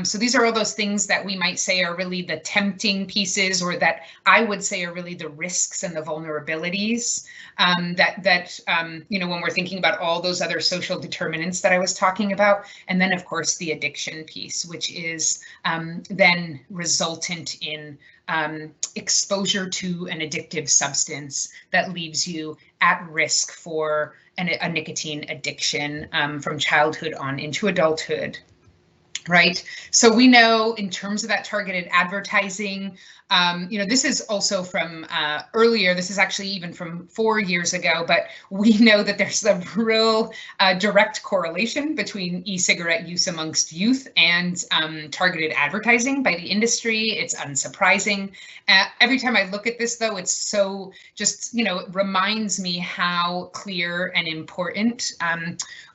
B: so these are all those things that we might say are really the tempting pieces, or that I would say are really the risks and the vulnerabilities you know, when we're thinking about all those other social determinants that I was talking about. And then, of course, the addiction piece, which is then resultant in exposure to an addictive substance that leaves you at risk for a nicotine addiction from childhood on into adulthood. Right. So we know in terms of that targeted advertising, you know, this is also from earlier. This is actually even from 4 years ago, but we know that there's a real direct correlation between e-cigarette use amongst youth and targeted advertising by the industry. It's unsurprising. Every time I look at this, though, it's so just, you know, it reminds me how clear and important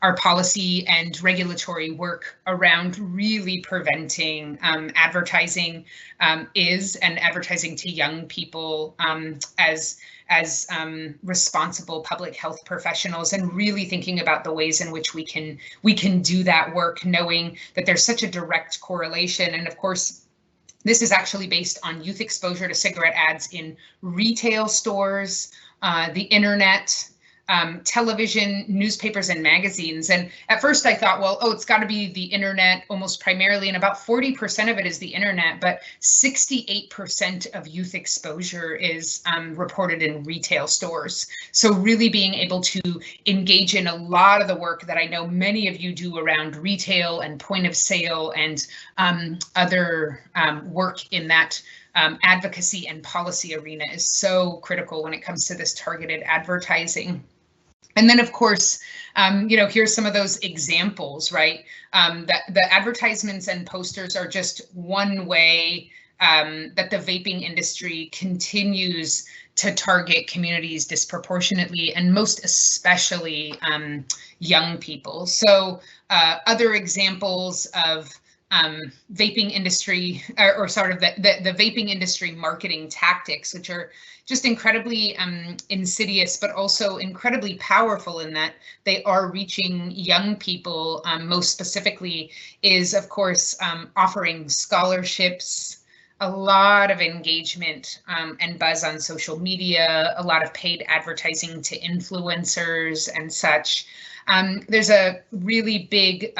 B: our policy and regulatory work around really preventing advertising is, and advertising to young people as responsible public health professionals, and really thinking about the ways in which we can do that work, knowing that there's such a direct correlation. And of course, this is actually based on youth exposure to cigarette ads in retail stores, the internet, television, newspapers, and magazines. And at first I thought, well, it's got to be the internet almost primarily, and about 40% of it is the internet, but 68% of youth exposure is reported in retail stores. So really being able to engage in a lot of the work that I know many of you do around retail and point of sale and other work in that advocacy and policy arena is so critical when it comes to this targeted advertising. And then, of course, you know, here's some of those examples, right? That the advertisements and posters are just one way that the vaping industry continues to target communities disproportionately, and most especially young people. So other examples of vaping industry, or sort of the vaping industry marketing tactics, which are just incredibly insidious, but also incredibly powerful in that they are reaching young people most specifically, is of course offering scholarships, a lot of engagement and buzz on social media, a lot of paid advertising to influencers and such. There's a really big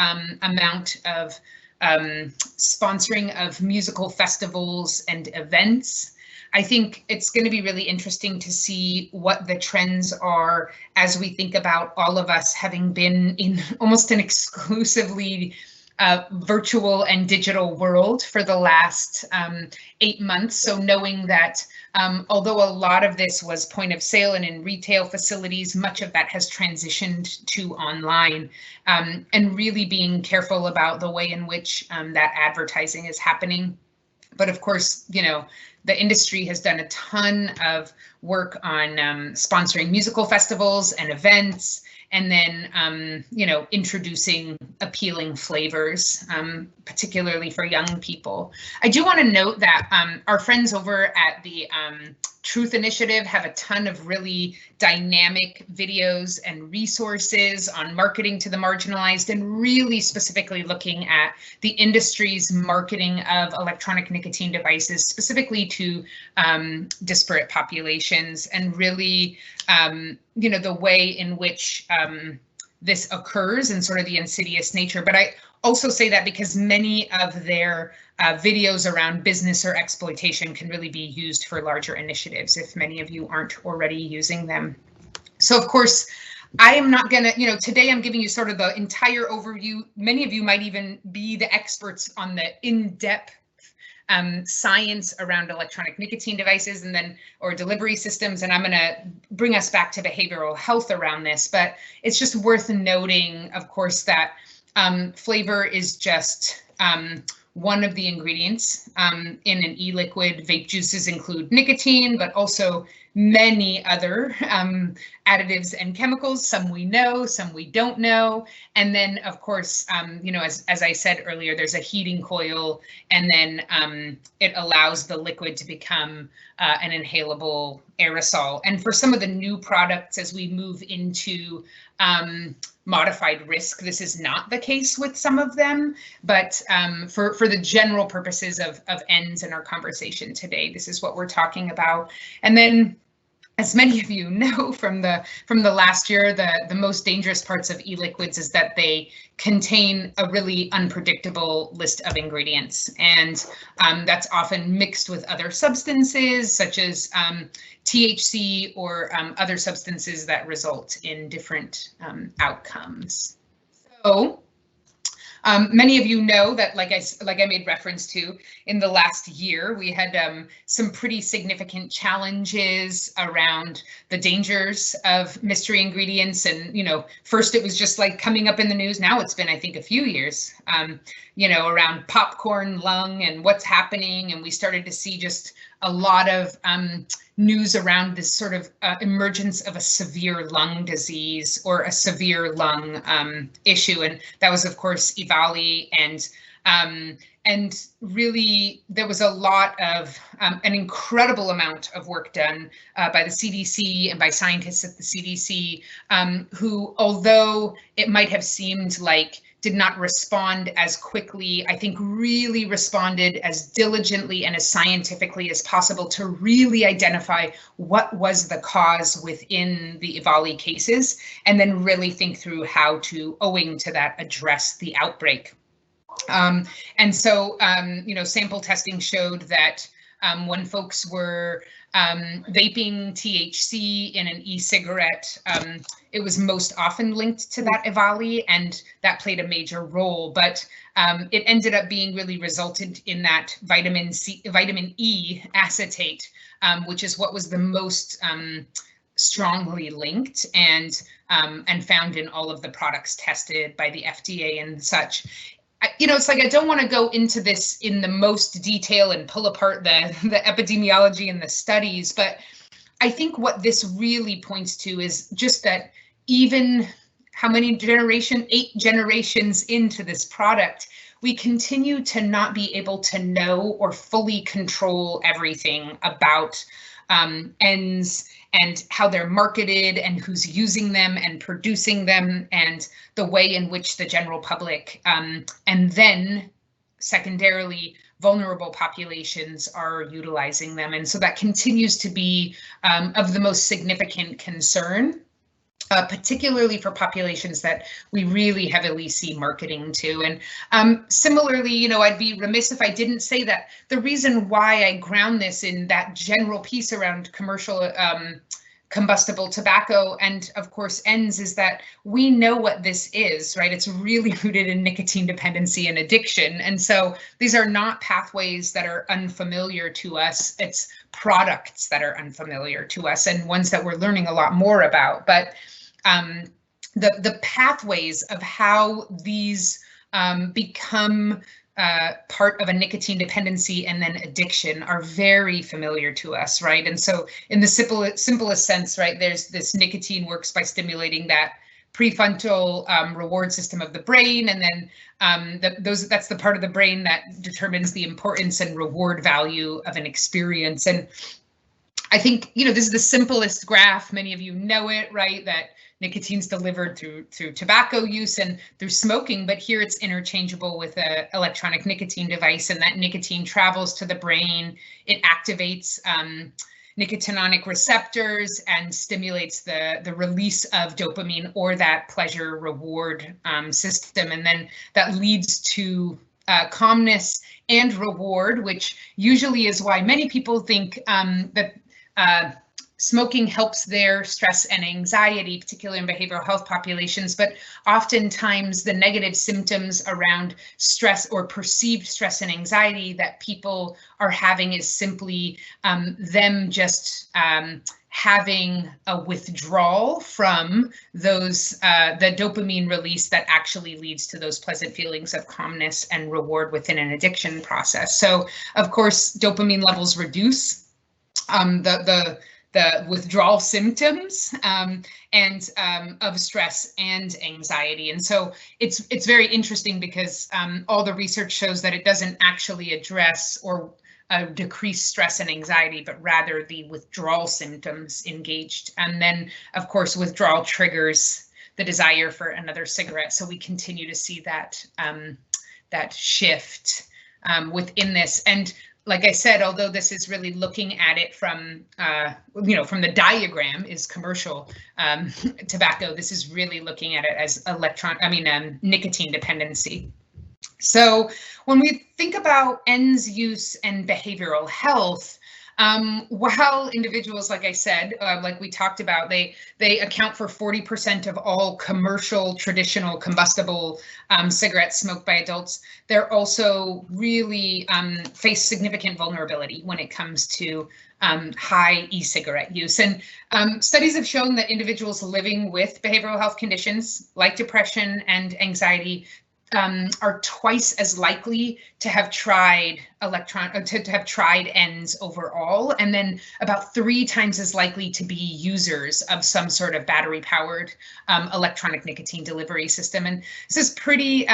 B: amount of sponsoring of musical festivals and events. I think it's going to be really interesting to see what the trends are as we think about all of us having been in almost an exclusively virtual and digital world for the last 8 months. So knowing that although a lot of this was point of sale and in retail facilities, much of that has transitioned to online, and really being careful about the way in which that advertising is happening. But of course, you know, the industry has done a ton of work on sponsoring musical festivals and events, and then, you know, introducing appealing flavors, particularly for young people. I do want to note that our friends over at the Truth Initiative have a ton of really dynamic videos and resources on marketing to the marginalized, and really specifically looking at the industry's marketing of electronic nicotine devices, specifically to disparate populations, and really, you know, the way in which this occurs and sort of the insidious nature. But I also say that because many of their videos around business or exploitation can really be used for larger initiatives if many of you aren't already using them. So of course, I am not gonna, you know, today I'm giving you sort of the entire overview. Many of you might even be the experts on the in-depth science around electronic nicotine devices and then, or delivery systems. And I'm gonna bring us back to behavioral health around this, but it's just worth noting, of course, that flavor is just one of the ingredients in an e-liquid. Vape juices include nicotine, but also many other additives and chemicals. Some we know, some we don't know. And then, of course, you know, as I said earlier, there's a heating coil, and then it allows the liquid to become an inhalable aerosol. And for some of the new products, as we move into modified risk, this is not the case with some of them, but for the general purposes of ends in our conversation today, this is what we're talking about. And then, as many of you know from the last year, the most dangerous parts of e-liquids is that they contain a really unpredictable list of ingredients, and that's often mixed with other substances such as THC or other substances that result in different outcomes. So many of you know that, like I made reference to, in the last year, we had some pretty significant challenges around the dangers of mystery ingredients. And, you know, first it was just like coming up in the news. Now it's been, I think, a few years, you know, around popcorn lung and what's happening. And we started to see just a lot of news around this sort of emergence of a severe lung disease or a severe lung issue. And that was, of course, EVALI, and really there was a lot of an incredible amount of work done by the CDC and by scientists at the CDC who, although it might have seemed like did not respond as quickly, I think really responded as diligently and as scientifically as possible to really identify what was the cause within the EVALI cases, and then really think through how to, owing to that, address the outbreak. And so, you know, sample testing showed that when folks were vaping THC in an e-cigarette, it was most often linked to that EVALI, and that played a major role. But it ended up being really resulted in that vitamin E acetate, which is what was the most strongly linked and found in all of the products tested by the FDA and such. You know, it's like I don't want to go into this in the most detail and pull apart the epidemiology and the studies, but I think what this really points to is just that even how many 8 generations into this product, we continue to not be able to know or fully control everything about ends and how they're marketed and who's using them and producing them and the way in which the general public and then secondarily vulnerable populations are utilizing them. And so that continues to be of the most significant concern, particularly for populations that we really heavily see marketing to. And similarly, you know, I'd be remiss if I didn't say that the reason why I ground this in that general piece around commercial combustible tobacco and of course ENDS is that we know what this is, right? It's really rooted in nicotine dependency and addiction. And so these are not pathways that are unfamiliar to us. It's products that are unfamiliar to us and ones that we're learning a lot more about. But the pathways of how these become part of a nicotine dependency and then addiction are very familiar to us, right? And so in the simplest sense, right, there's this nicotine works by stimulating that prefrontal reward system of the brain, and then that's the part of the brain that determines the importance and reward value of an experience. And I think, this is the simplest graph. Many of you know it, right? That nicotine's delivered through tobacco use and through smoking, but here it's interchangeable with an electronic nicotine device, and that nicotine travels to the brain. It activates nicotinic receptors and stimulates the release of dopamine or that pleasure reward system, and then that leads to calmness and reward, which usually is why many people think that smoking helps their stress and anxiety, particularly in behavioral health populations, but oftentimes the negative symptoms around stress or perceived stress and anxiety that people are having is simply them just having a withdrawal from those the dopamine release that actually leads to those pleasant feelings of calmness and reward within an addiction process. So of course, dopamine levels reduce the withdrawal symptoms and of stress and anxiety. And so it's very interesting because all the research shows that it doesn't actually address or decrease stress and anxiety, but rather the withdrawal symptoms engaged. And then, of course, withdrawal triggers the desire for another cigarette. So we continue to see that that shift within this. And like I said, although this is really looking at it from, from the diagram is commercial tobacco, this is really looking at it as nicotine dependency. So when we think about ENDS use and behavioral health, while individuals, like I said, like we talked about, they account for 40% of all commercial traditional combustible cigarettes smoked by adults, they're also really face significant vulnerability when it comes to high e-cigarette use. And studies have shown that individuals living with behavioral health conditions like depression and anxiety are twice as likely to have tried ENDS overall, and then about 3 times as likely to be users of some sort of battery-powered electronic nicotine delivery system. And this is pretty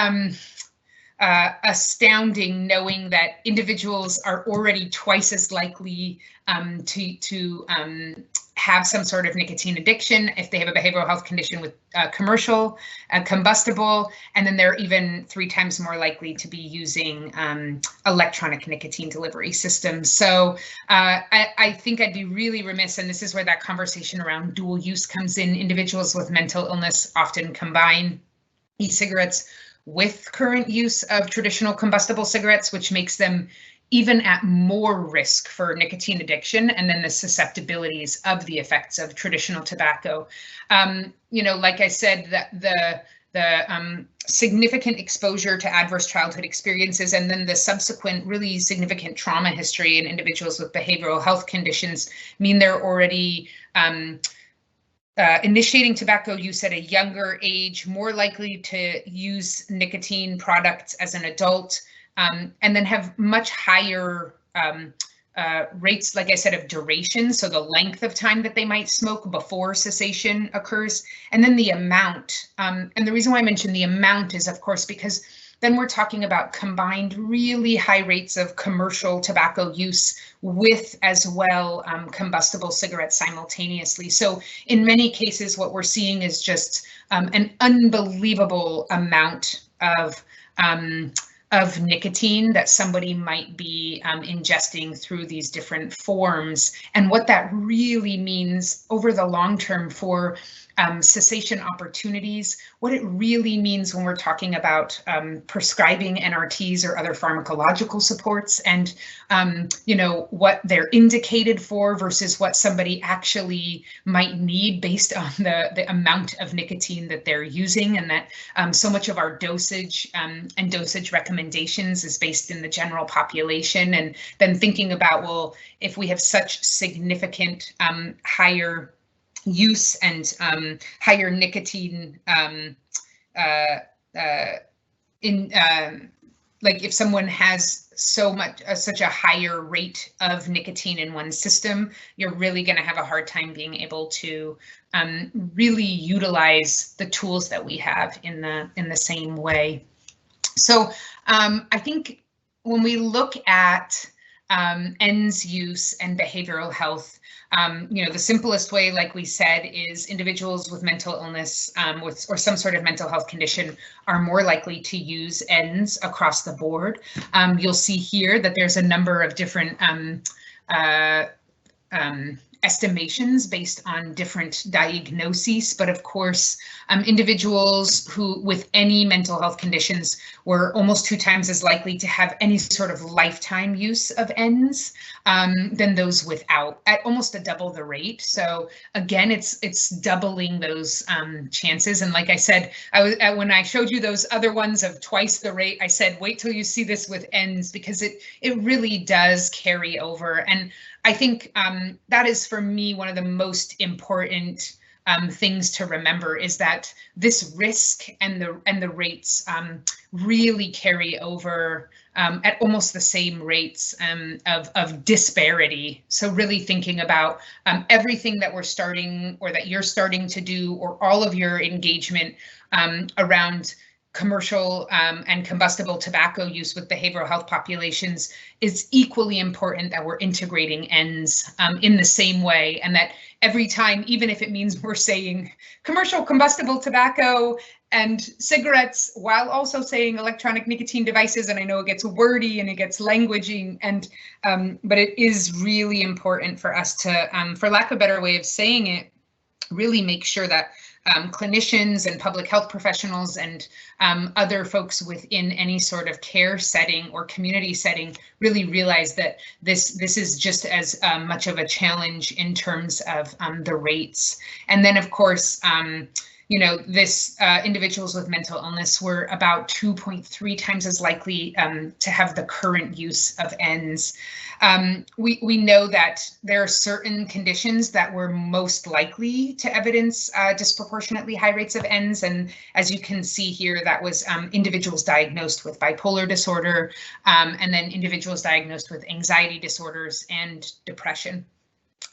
B: astounding, knowing that individuals are already twice as likely to have some sort of nicotine addiction if they have a behavioral health condition with commercial, combustible, and then they're even 3 times more likely to be using electronic nicotine delivery systems. So I think I'd be really remiss, and this is where that conversation around dual use comes in. Individuals with mental illness often combine e-cigarettes with current use of traditional combustible cigarettes, which makes them even at more risk for nicotine addiction, and then the susceptibilities of the effects of traditional tobacco. Like I said, the significant exposure to adverse childhood experiences and then the subsequent really significant trauma history in individuals with behavioral health conditions mean they're already initiating tobacco use at a younger age, more likely to use nicotine products as an adult, and then have much higher rates, like I said, of duration, so the length of time that they might smoke before cessation occurs, and then the amount. And the reason why I mentioned the amount is, of course, because then we're talking about combined really high rates of commercial tobacco use with as well combustible cigarettes simultaneously. So in many cases, what we're seeing is just an unbelievable amount of of nicotine that somebody might be ingesting through these different forms, and what that really means over the long term for cessation opportunities, what it really means when we're talking about prescribing NRTs or other pharmacological supports, and you know, what they're indicated for versus what somebody actually might need based on the amount of nicotine that they're using, and that so much of our dosage and dosage recommendations is based in the general population, and then thinking about, well, if we have such significant higher use and higher nicotine like if someone has so much such a higher rate of nicotine in one system, you're really going to have a hard time being able to really utilize the tools that we have in the same way. So I think when we look at ENDS use and behavioral health, you know, the simplest way, like we said, is individuals with mental illness or some sort of mental health condition are more likely to use ENDS across the board. You'll see here that there's a number of different estimations based on different diagnoses, but of course, individuals who with any mental health conditions were almost 2 times as likely to have any sort of lifetime use of ENDS than those without, at almost a double the rate. So again, it's doubling those chances. And like I said, when I showed you those other ones of twice the rate, I said, wait till you see this with ENDS, because it really does carry over. And I think that is, for me, one of the most important things to remember, is that this risk and the rates really carry over at almost the same rates of disparity. So really thinking about everything that we're starting, or that you're starting to do, or all of your engagement around commercial and combustible tobacco use with behavioral health populations, is equally important that we're integrating ENDS in the same way, and that every time, even if it means we're saying commercial combustible tobacco and cigarettes while also saying electronic nicotine devices, and I know it gets wordy and it gets languaging, and but it is really important for us to, for lack of a better way of saying it, really make sure that clinicians and public health professionals and other folks within any sort of care setting or community setting really realize that this is just as much of a challenge in terms of the rates. And then, of course, you know, this individuals with mental illness were about 2.3 times as likely to have the current use of ENDS. We know that there are certain conditions that were most likely to evidence disproportionately high rates of ENDS, and as you can see here, that was individuals diagnosed with bipolar disorder, and then individuals diagnosed with anxiety disorders and depression,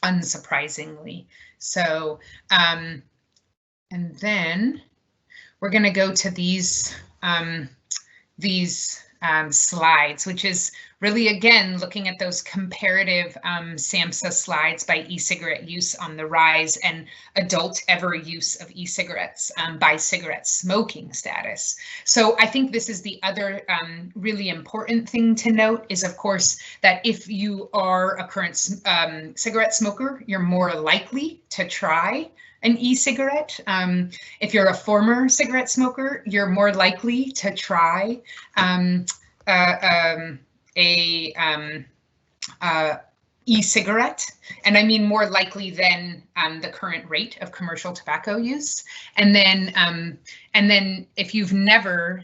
B: unsurprisingly. So, and then we're going to go to these slides, which is really, again, looking at those comparative SAMHSA slides by e-cigarette use on the rise and adult ever use of e-cigarettes by cigarette smoking status. So I think this is the other really important thing to note, is, of course, that if you are a current cigarette smoker, you're more likely to try an e-cigarette. If you're a former cigarette smoker, you're more likely to try e-cigarette, and I mean more likely than the current rate of commercial tobacco use. And then if you've never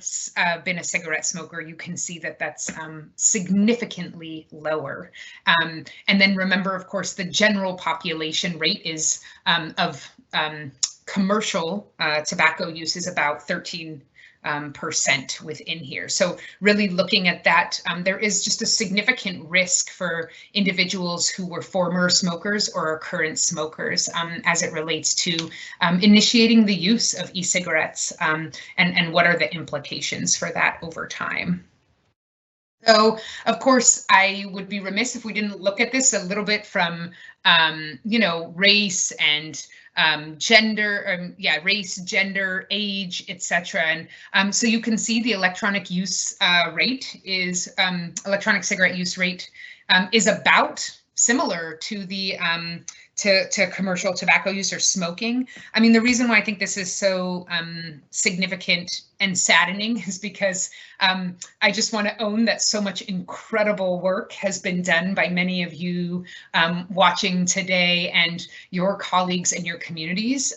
B: been a cigarette smoker, you can see that that's significantly lower. And then remember, of course, the general population rate is of commercial tobacco use is about 13% within here. So really looking at that, there is just a significant risk for individuals who were former smokers or are current smokers as it relates to initiating the use of e-cigarettes, and what are the implications for that over time. So, of course, I would be remiss if we didn't look at this a little bit from, you know, race and gender, race, gender, age, etc. And so you can see the electronic use rate is electronic cigarette use rate is about similar to the to commercial tobacco use or smoking. I mean, the reason why I think this is so significant and saddening is because I just want to own that so much incredible work has been done by many of you watching today and your colleagues in your communities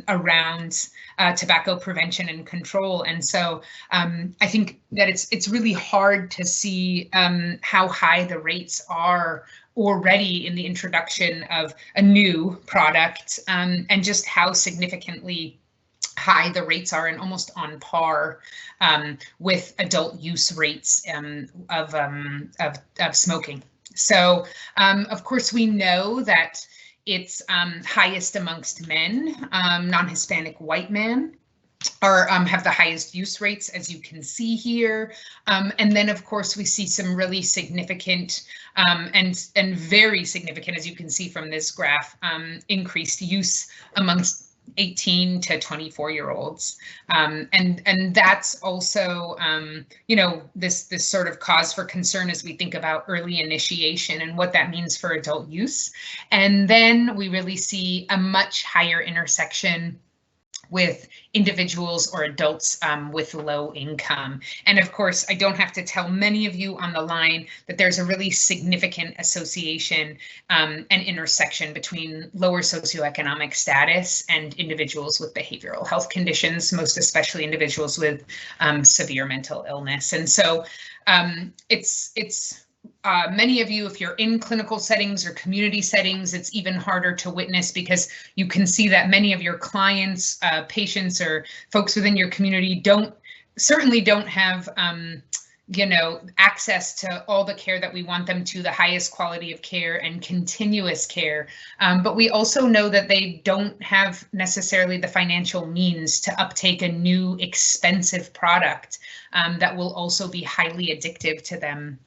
B: around tobacco prevention and control. And so I think that it's really hard to see how high the rates are already in the introduction of a new product and just how significantly high the rates are and almost on par with adult use rates of smoking. So of course we know that it's highest amongst men. Non-Hispanic white men are have the highest use rates, as you can see here. And then of course we see some really significant and very significant, as you can see from this graph, increased use amongst 18 to 24-year-olds. And that's also, you know, this sort of cause for concern as we think about early initiation and what that means for adult use. And then we really see a much higher intersection with individuals or adults with low income. And of course, I don't have to tell many of you on the line that there's a really significant association and intersection between lower socioeconomic status and individuals with behavioral health conditions, most especially individuals with severe mental illness. And so it's many of you, if you're in clinical settings or community settings, it's even harder to witness because you can see that many of your clients, patients, or folks within your community certainly don't have you know, access to all the care that we want them to, the highest quality of care and continuous care. But we also know that they don't have necessarily the financial means to uptake a new expensive product that will also be highly addictive to them.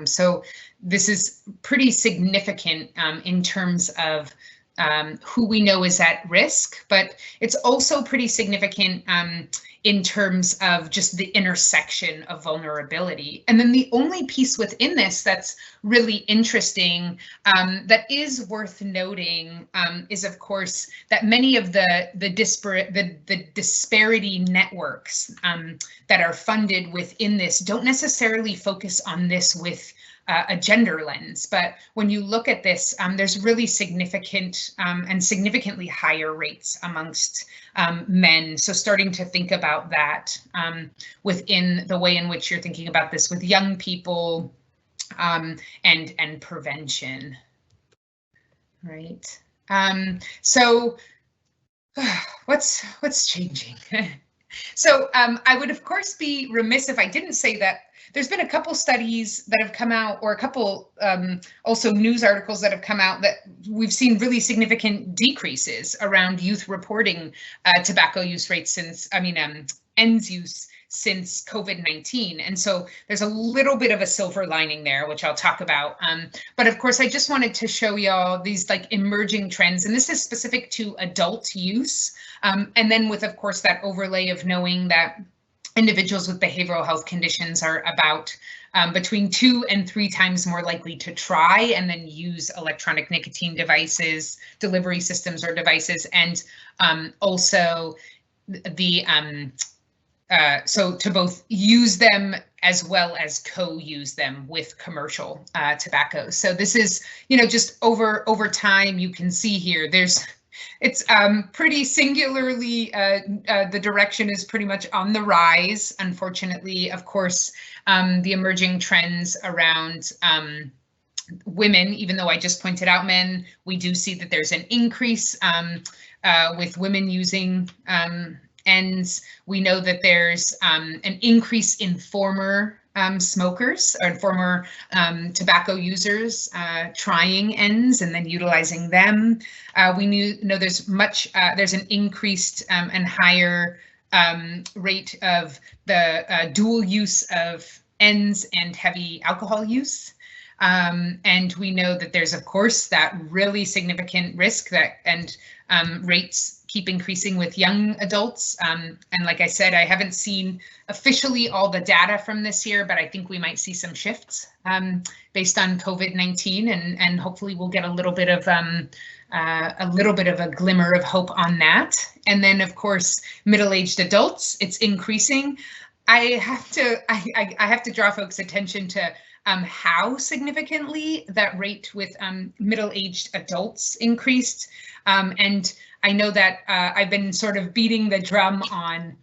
B: So this is pretty significant in terms of who we know is at risk, but it's also pretty significant in terms of just the intersection of vulnerability. And then the only piece within this that's really interesting that is worth noting is, of course, that many of the disparity networks that are funded within this don't necessarily focus on this with a gender lens. But when you look at this, there's really significant and significantly higher rates amongst men. So starting to think about that within the way in which you're thinking about this with young people and prevention, right? So what's changing? So I would, of course, be remiss if I didn't say that there's been a couple studies that have come out, or a couple also news articles that have come out that we've seen really significant decreases around youth reporting tobacco use rates since, ENDS use since COVID-19. And so there's a little bit of a silver lining there, which I'll talk about. But of course, I just wanted to show y'all these like emerging trends, and this is specific to adult use. And then with, of course, that overlay of knowing that individuals with behavioral health conditions are about between 2 and 3 times more likely to try and then use electronic nicotine devices, delivery systems or devices, and also the so to both use them as well as co-use them with commercial tobacco. So this is, you know, just over time, you can see here, it's pretty singularly, the direction is pretty much on the rise. Unfortunately, of course, the emerging trends around women, even though I just pointed out men, we do see that there's an increase with women using ENDS. We know that there's an increase in former smokers or former tobacco users trying ENDS and then utilizing them. We know there's an increased and higher rate of the dual use of ENDS and heavy alcohol use. And we know that there's, of course, that really significant risk that and rates keep increasing with young adults. And like I said, I haven't seen officially all the data from this year, but I think we might see some shifts based on COVID-19, and hopefully we'll get a little bit of a glimmer of hope on that. And then, of course, middle-aged adults, it's increasing. I have to draw folks' attention to how significantly that rate with middle-aged adults increased. And I know that I've been sort of beating the drum on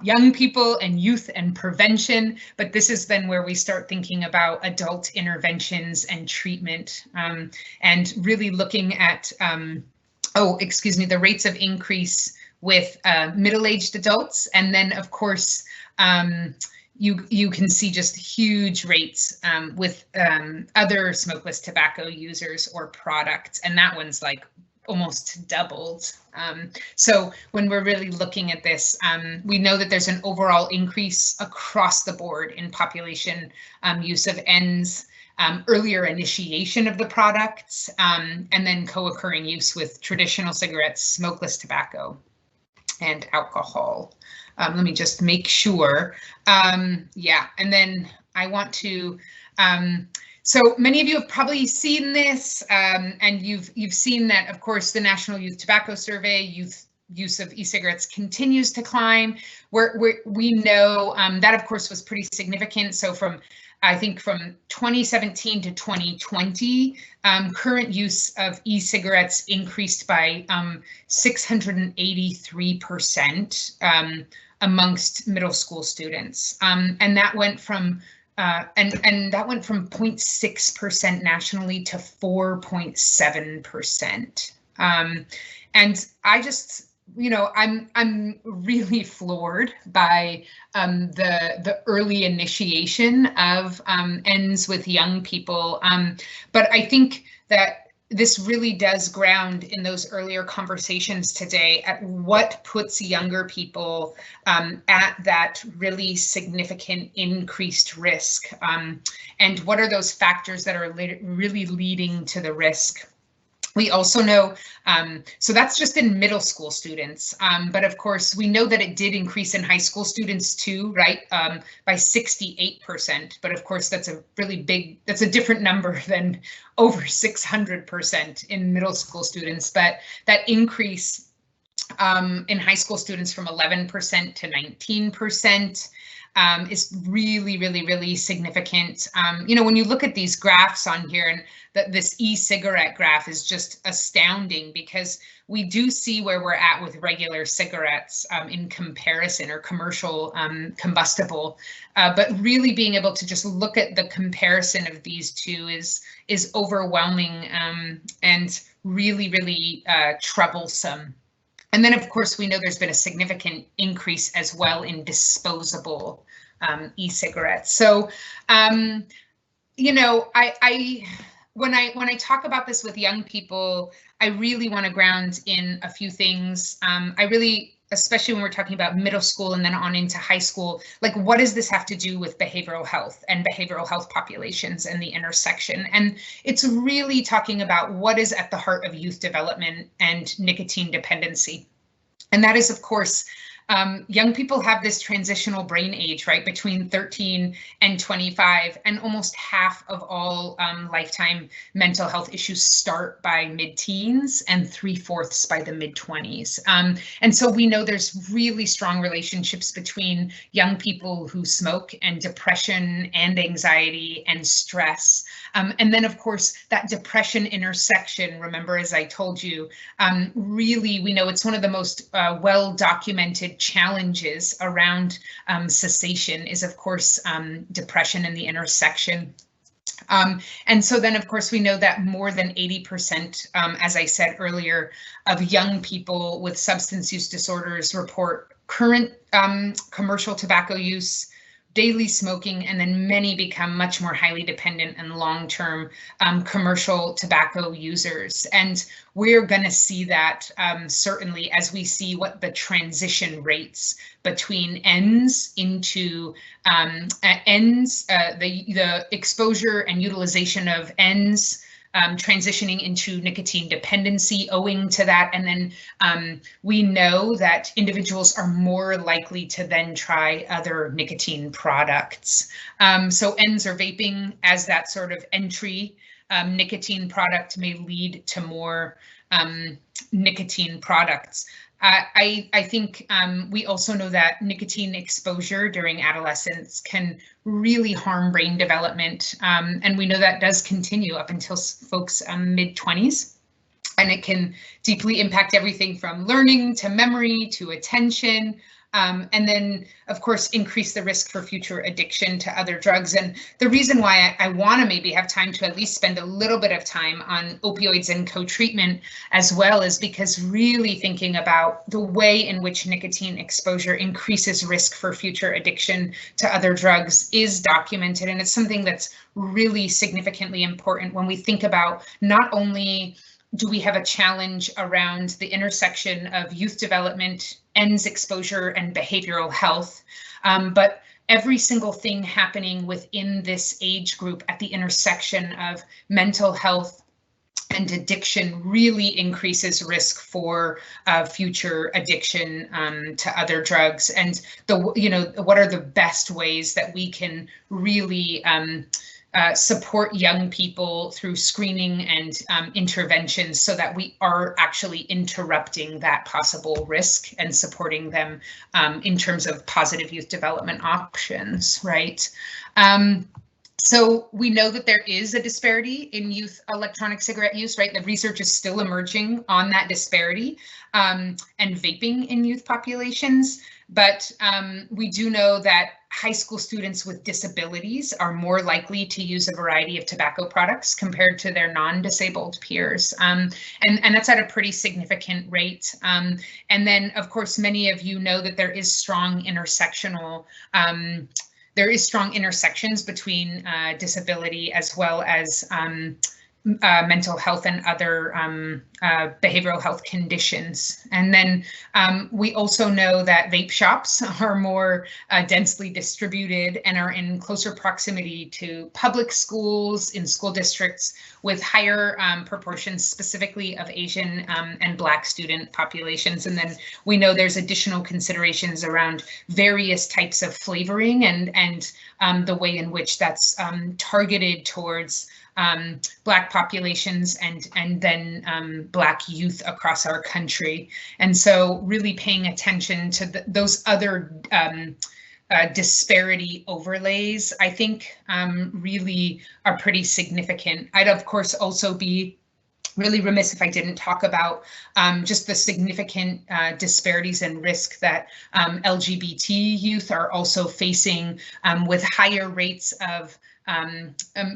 B: young people and youth and prevention, but this has been where we start thinking about adult interventions and treatment, and really looking at, the rates of increase with middle-aged adults. And then, of course, you can see just huge rates with other smokeless tobacco users or products, and that one's like almost doubled. So when we're really looking at this, we know that there's an overall increase across the board in population use of ENDS, earlier initiation of the products, and then co-occurring use with traditional cigarettes, smokeless tobacco, and alcohol. Let me just make sure. Yeah, and then I want to, so many of you have probably seen this, and you've seen that, of course, the National Youth Tobacco Survey, youth use of e-cigarettes continues to climb. We know that, of course, was pretty significant. So I think from 2017 to 2020, current use of e-cigarettes increased by 683% amongst middle school students, and that went from that went from 0.6% nationally to 4.7%. And I just, I'm really floored by the early initiation of ENDS with young people. But I think that this really does ground in those earlier conversations today at what puts younger people at that really significant increased risk, and what are those factors that are really leading to the risk. We also know, so that's just in middle school students, but of course we know that it did increase in high school students too, right, by 68%, but of course that's a really big, that's a different number than over 600% in middle school students, but that increase in high school students from 11% to 19%. Is really, really, really significant. When you look at these graphs on here, and this e-cigarette graph is just astounding, because we do see where we're at with regular cigarettes in comparison, or commercial combustible, but really being able to just look at the comparison of these two is overwhelming and really, really troublesome. And then, of course, we know there's been a significant increase as well in disposable e-cigarettes. So, when I talk about this with young people, I really want to ground in a few things. Especially when we're talking about middle school and then on into high school, like, what does this have to do with behavioral health and behavioral health populations and the intersection? And it's really talking about what is at the heart of youth development and nicotine dependency. And that is, of course, young people have this transitional brain age, right, between 13 and 25, and almost half of all lifetime mental health issues start by mid-teens and 3/4 by the mid-20s. And so we know there's really strong relationships between young people who smoke and depression and anxiety and stress. And then, of course, that depression intersection, remember, as I told you, really, we know it's one of the most well-documented challenges around cessation is, of course, depression and the intersection. And so then, of course, we know that more than 80%, as I said earlier, of young people with substance use disorders report current commercial tobacco use, daily smoking, and then many become much more highly dependent and long-term commercial tobacco users. And we're going to see that certainly as we see what the transition rates between ENDS into the exposure and utilization of ENDS transitioning into nicotine dependency owing to that. And then we know that individuals are more likely to then try other nicotine products. So ENDS or vaping as that sort of entry nicotine product may lead to more nicotine products. I think we also know that nicotine exposure during adolescence can really harm brain development, and we know that does continue up until folks mid-20s, and it can deeply impact everything from learning to memory to attention. And then, of course, increase the risk for future addiction to other drugs. And the reason why I want to maybe have time to at least spend a little bit of time on opioids and co-treatment as well is because really thinking about the way in which nicotine exposure increases risk for future addiction to other drugs is documented. And it's something that's really significantly important when we think about not only do we have a challenge around the intersection of youth development, ENDS exposure, and behavioral health, but every single thing happening within this age group at the intersection of mental health and addiction really increases risk for future addiction to other drugs. And what are the best ways that we can really support young people through screening and interventions so that we are actually interrupting that possible risk and supporting them in terms of positive youth development options, right? So we know that there is a disparity in youth electronic cigarette use, right? The research is still emerging on that disparity and vaping in youth populations. But we do know that high school students with disabilities are more likely to use a variety of tobacco products compared to their non-disabled peers. And that's at a pretty significant rate. And then, of course, many of you know that there is strong intersectional strong intersections between disability as well as mental health and other behavioral health conditions. And then we also know that vape shops are more densely distributed and are in closer proximity to public schools in school districts with higher proportions specifically of Asian and Black student populations. And then we know there's additional considerations around various types of flavoring and the way in which that's targeted towards Black populations and then Black youth across our country. And so really paying attention to those other disparity overlays, I think really are pretty significant. I'd of course also be really remiss if I didn't talk about just the significant disparities and risk that LGBT youth are also facing with higher rates of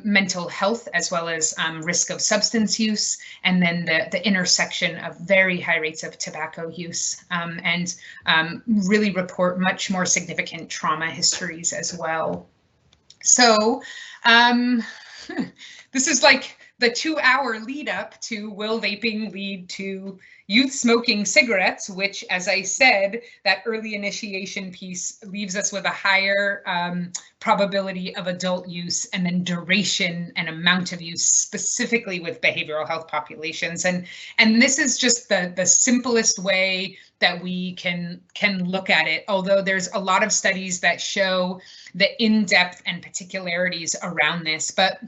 B: mental health as well as risk of substance use, and then the intersection of very high rates of tobacco use and really report much more significant trauma histories as well. So this is like the 2-hour lead up to will vaping lead to youth smoking cigarettes, which, as I said, that early initiation piece leaves us with a higher probability of adult use and then duration and amount of use specifically with behavioral health populations. And this is just the simplest way that we can look at it, although there's a lot of studies that show the in-depth and particularities around this. But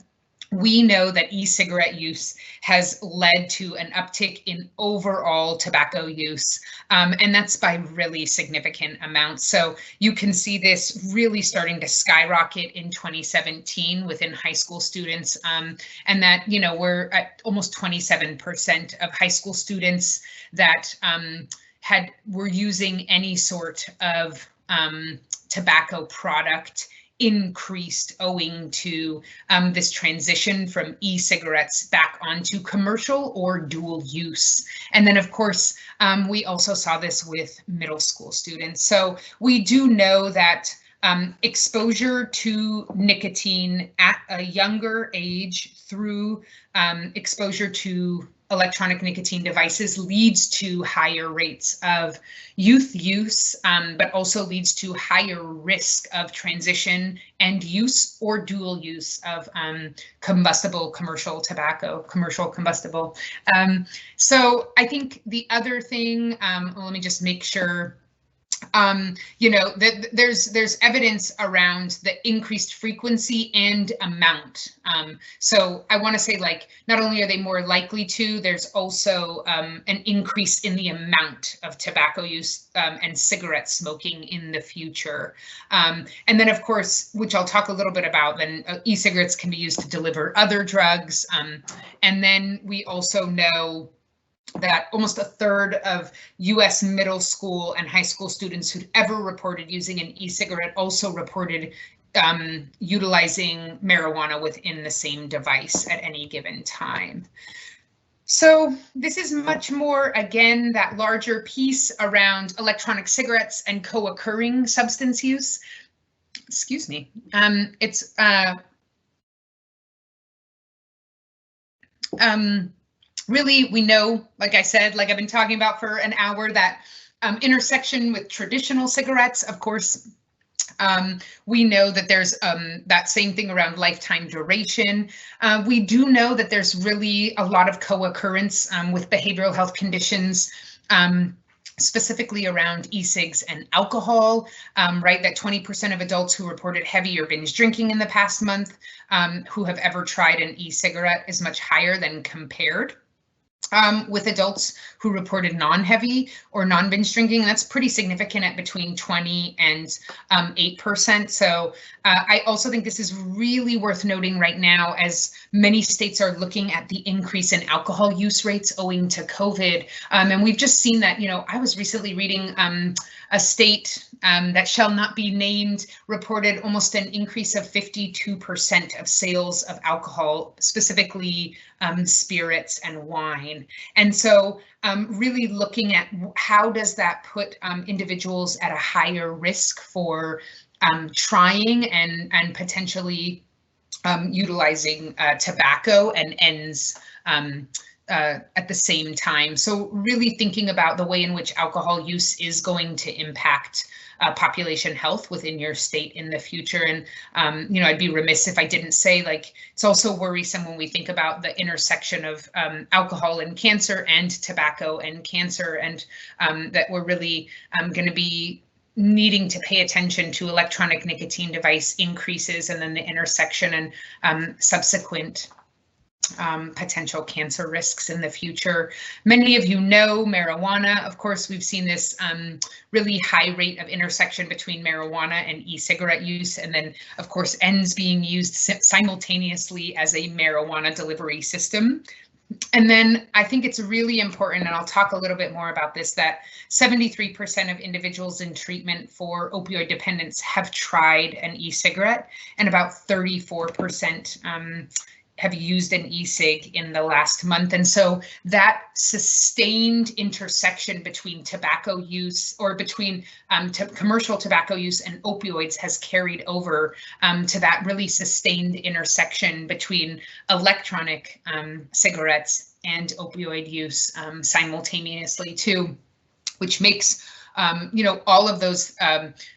B: we know that e-cigarette use has led to an uptick in overall tobacco use, and that's by really significant amounts. So you can see this really starting to skyrocket in 2017 within high school students, and that, you know, we're at almost 27% of high school students that were using any sort of tobacco product increased owing to this transition from e-cigarettes back onto commercial or dual use. And then, of course, we also saw this with middle school students. So we do know that exposure to nicotine at a younger age through exposure to electronic nicotine devices leads to higher rates of youth use, but also leads to higher risk of transition and use or dual use of combustible commercial tobacco, commercial combustible. So I think the other thing, let me just make sure, you know, that there's evidence around the increased frequency and amount. So I want to say, like, not only are they more likely to, there's also an increase in the amount of tobacco use and cigarette smoking in the future. And then, of course, which I'll talk a little bit about, then e-cigarettes can be used to deliver other drugs. And then we also know that almost a third of US middle school and high school students who'd ever reported using an e-cigarette also reported utilizing marijuana within the same device at any given time. So this is much more, again, that larger piece around electronic cigarettes and co-occurring substance use. Excuse me. Really, we know, like I said, like I've been talking about for an hour, that intersection with traditional cigarettes, of course, we know that there's that same thing around lifetime duration. We do know that there's really a lot of co-occurrence with behavioral health conditions, specifically around e-cigs and alcohol, right? That 20% of adults who reported heavy or binge drinking in the past month who have ever tried an e-cigarette is much higher than compared with adults who reported non-heavy or non-binge drinking. That's pretty significant at between 20 and 8%. So I also think this is really worth noting right now, as many states are looking at the increase in alcohol use rates owing to COVID. And we've just seen that, you know, I was recently reading a state that shall not be named reported almost an increase of 52% of sales of alcohol, specifically spirits and wine. And so really looking at how does that put individuals at a higher risk for trying and potentially utilizing tobacco and ends at the same time. So really thinking about the way in which alcohol use is going to impact population health within your state in the future. And, you know, I'd be remiss if I didn't say, like, it's also worrisome when we think about the intersection of alcohol and cancer and tobacco and cancer, and that we're really going to be needing to pay attention to electronic nicotine device increases and then the intersection and subsequent potential cancer risks in the future. Many of you know marijuana. Of course, we've seen this really high rate of intersection between marijuana and e-cigarette use, and then, of course, ends being used simultaneously as a marijuana delivery system. And then I think it's really important, and I'll talk a little bit more about this, that 73% of individuals in treatment for opioid dependence have tried an e-cigarette, and about 34% have used an e-cig in the last month. And so that sustained intersection between tobacco use, or between commercial tobacco use and opioids, has carried over to that really sustained intersection between electronic cigarettes and opioid use simultaneously too, which makes you know, all of those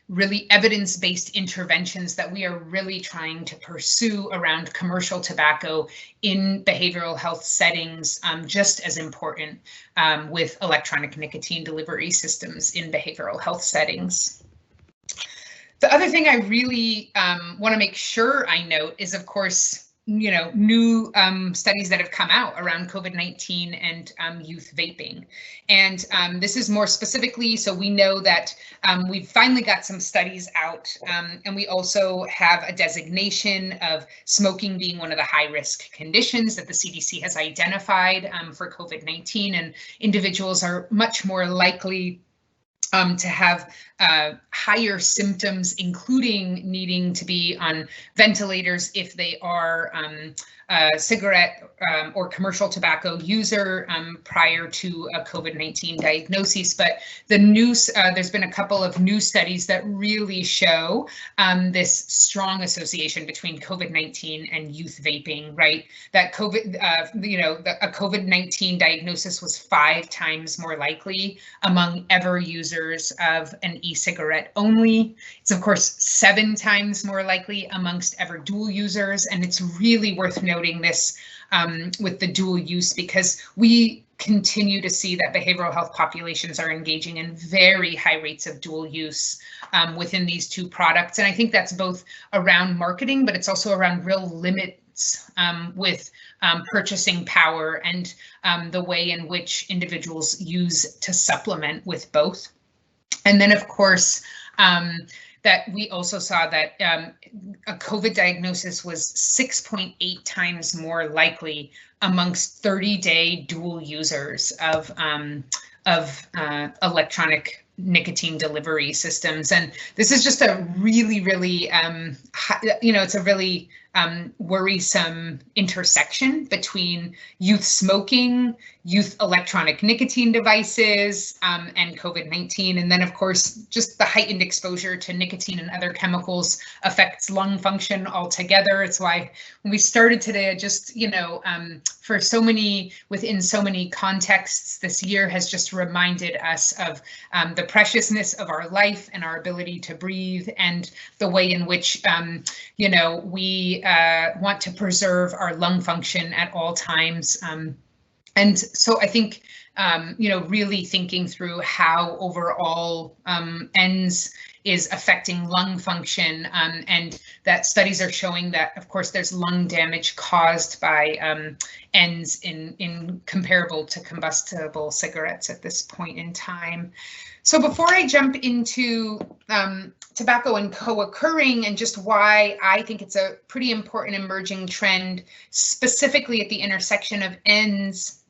B: really evidence-based interventions that we are really trying to pursue around commercial tobacco in behavioral health settings just as important with electronic nicotine delivery systems in behavioral health settings. The other thing I really want to make sure I note is, of course, you know, new studies that have come out around COVID-19 and youth vaping. And this is more specifically, so we know that we've finally got some studies out, and we also have a designation of smoking being one of the high risk conditions that the CDC has identified for COVID-19, and individuals are much more likely to have higher symptoms, including needing to be on ventilators if they are cigarette or commercial tobacco user prior to a COVID-19 diagnosis. But the news, there's been a couple of new studies that really show this strong association between COVID-19 and youth vaping, right? That COVID, a COVID-19 diagnosis was 5 times more likely among ever users of an e-cigarette only. It's of course 7 times more likely amongst ever dual users, and it's really worth noting this with the dual use because we continue to see that behavioral health populations are engaging in very high rates of dual use within these 2 products. And I think that's both around marketing, but it's also around real limits with purchasing power and the way in which individuals use to supplement with both. And then, of course, that we also saw that a COVID diagnosis was 6.8 times more likely amongst 30-day dual users of electronic nicotine delivery systems. And this is just a really, really, it's a really worrisome intersection between youth smoking, youth electronic nicotine devices, and COVID-19. And then, of course, just the heightened exposure to nicotine and other chemicals affects lung function altogether. It's why when we started today, for so many, within so many contexts, this year has just reminded us of the preciousness of our life and our ability to breathe and the way in which, we want to preserve our lung function at all times. And so I think, really thinking through how overall ENDS is affecting lung function, and that studies are showing that, of course, there's lung damage caused by ENDS in comparable to combustible cigarettes at this point in time. So before I jump into tobacco and co-occurring and just why I think it's a pretty important emerging trend, specifically at the intersection of ENDS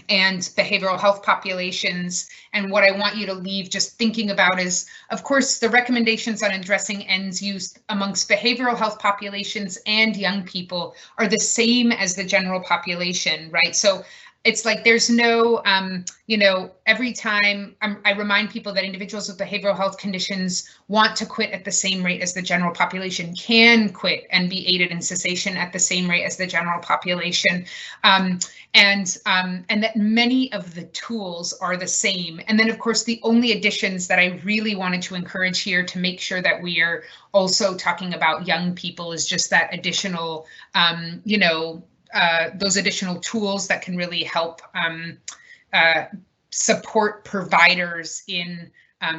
B: and behavioral health populations, and what I want you to leave just thinking about is, of course, the recommendations on addressing ENDS use amongst behavioral health populations and young people are the same as the general population, right? So it's like there's no, every time I remind people that individuals with behavioral health conditions want to quit at the same rate as the general population, can quit and be aided in cessation at the same rate as the general population, and that many of the tools are the same. And then, of course, the only additions that I really wanted to encourage here to make sure that we are also talking about young people is just that additional, those additional tools that can really help support providers in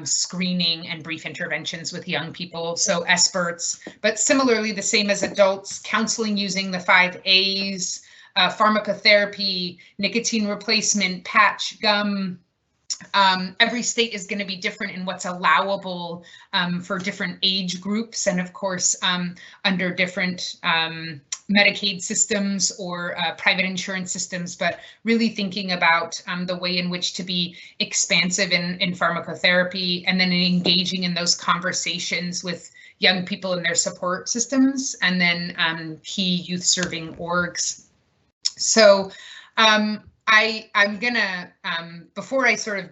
B: screening and brief interventions with young people, so experts, but similarly the same as adults, counseling using the 5 A's, pharmacotherapy, nicotine replacement, patch, gum. Every state is going to be different in what's allowable for different age groups, and of course under different Medicaid systems or private insurance systems, but really thinking about the way in which to be expansive in pharmacotherapy, and then engaging in those conversations with young people and their support systems, and then key youth serving orgs. So I'm gonna, before I sort of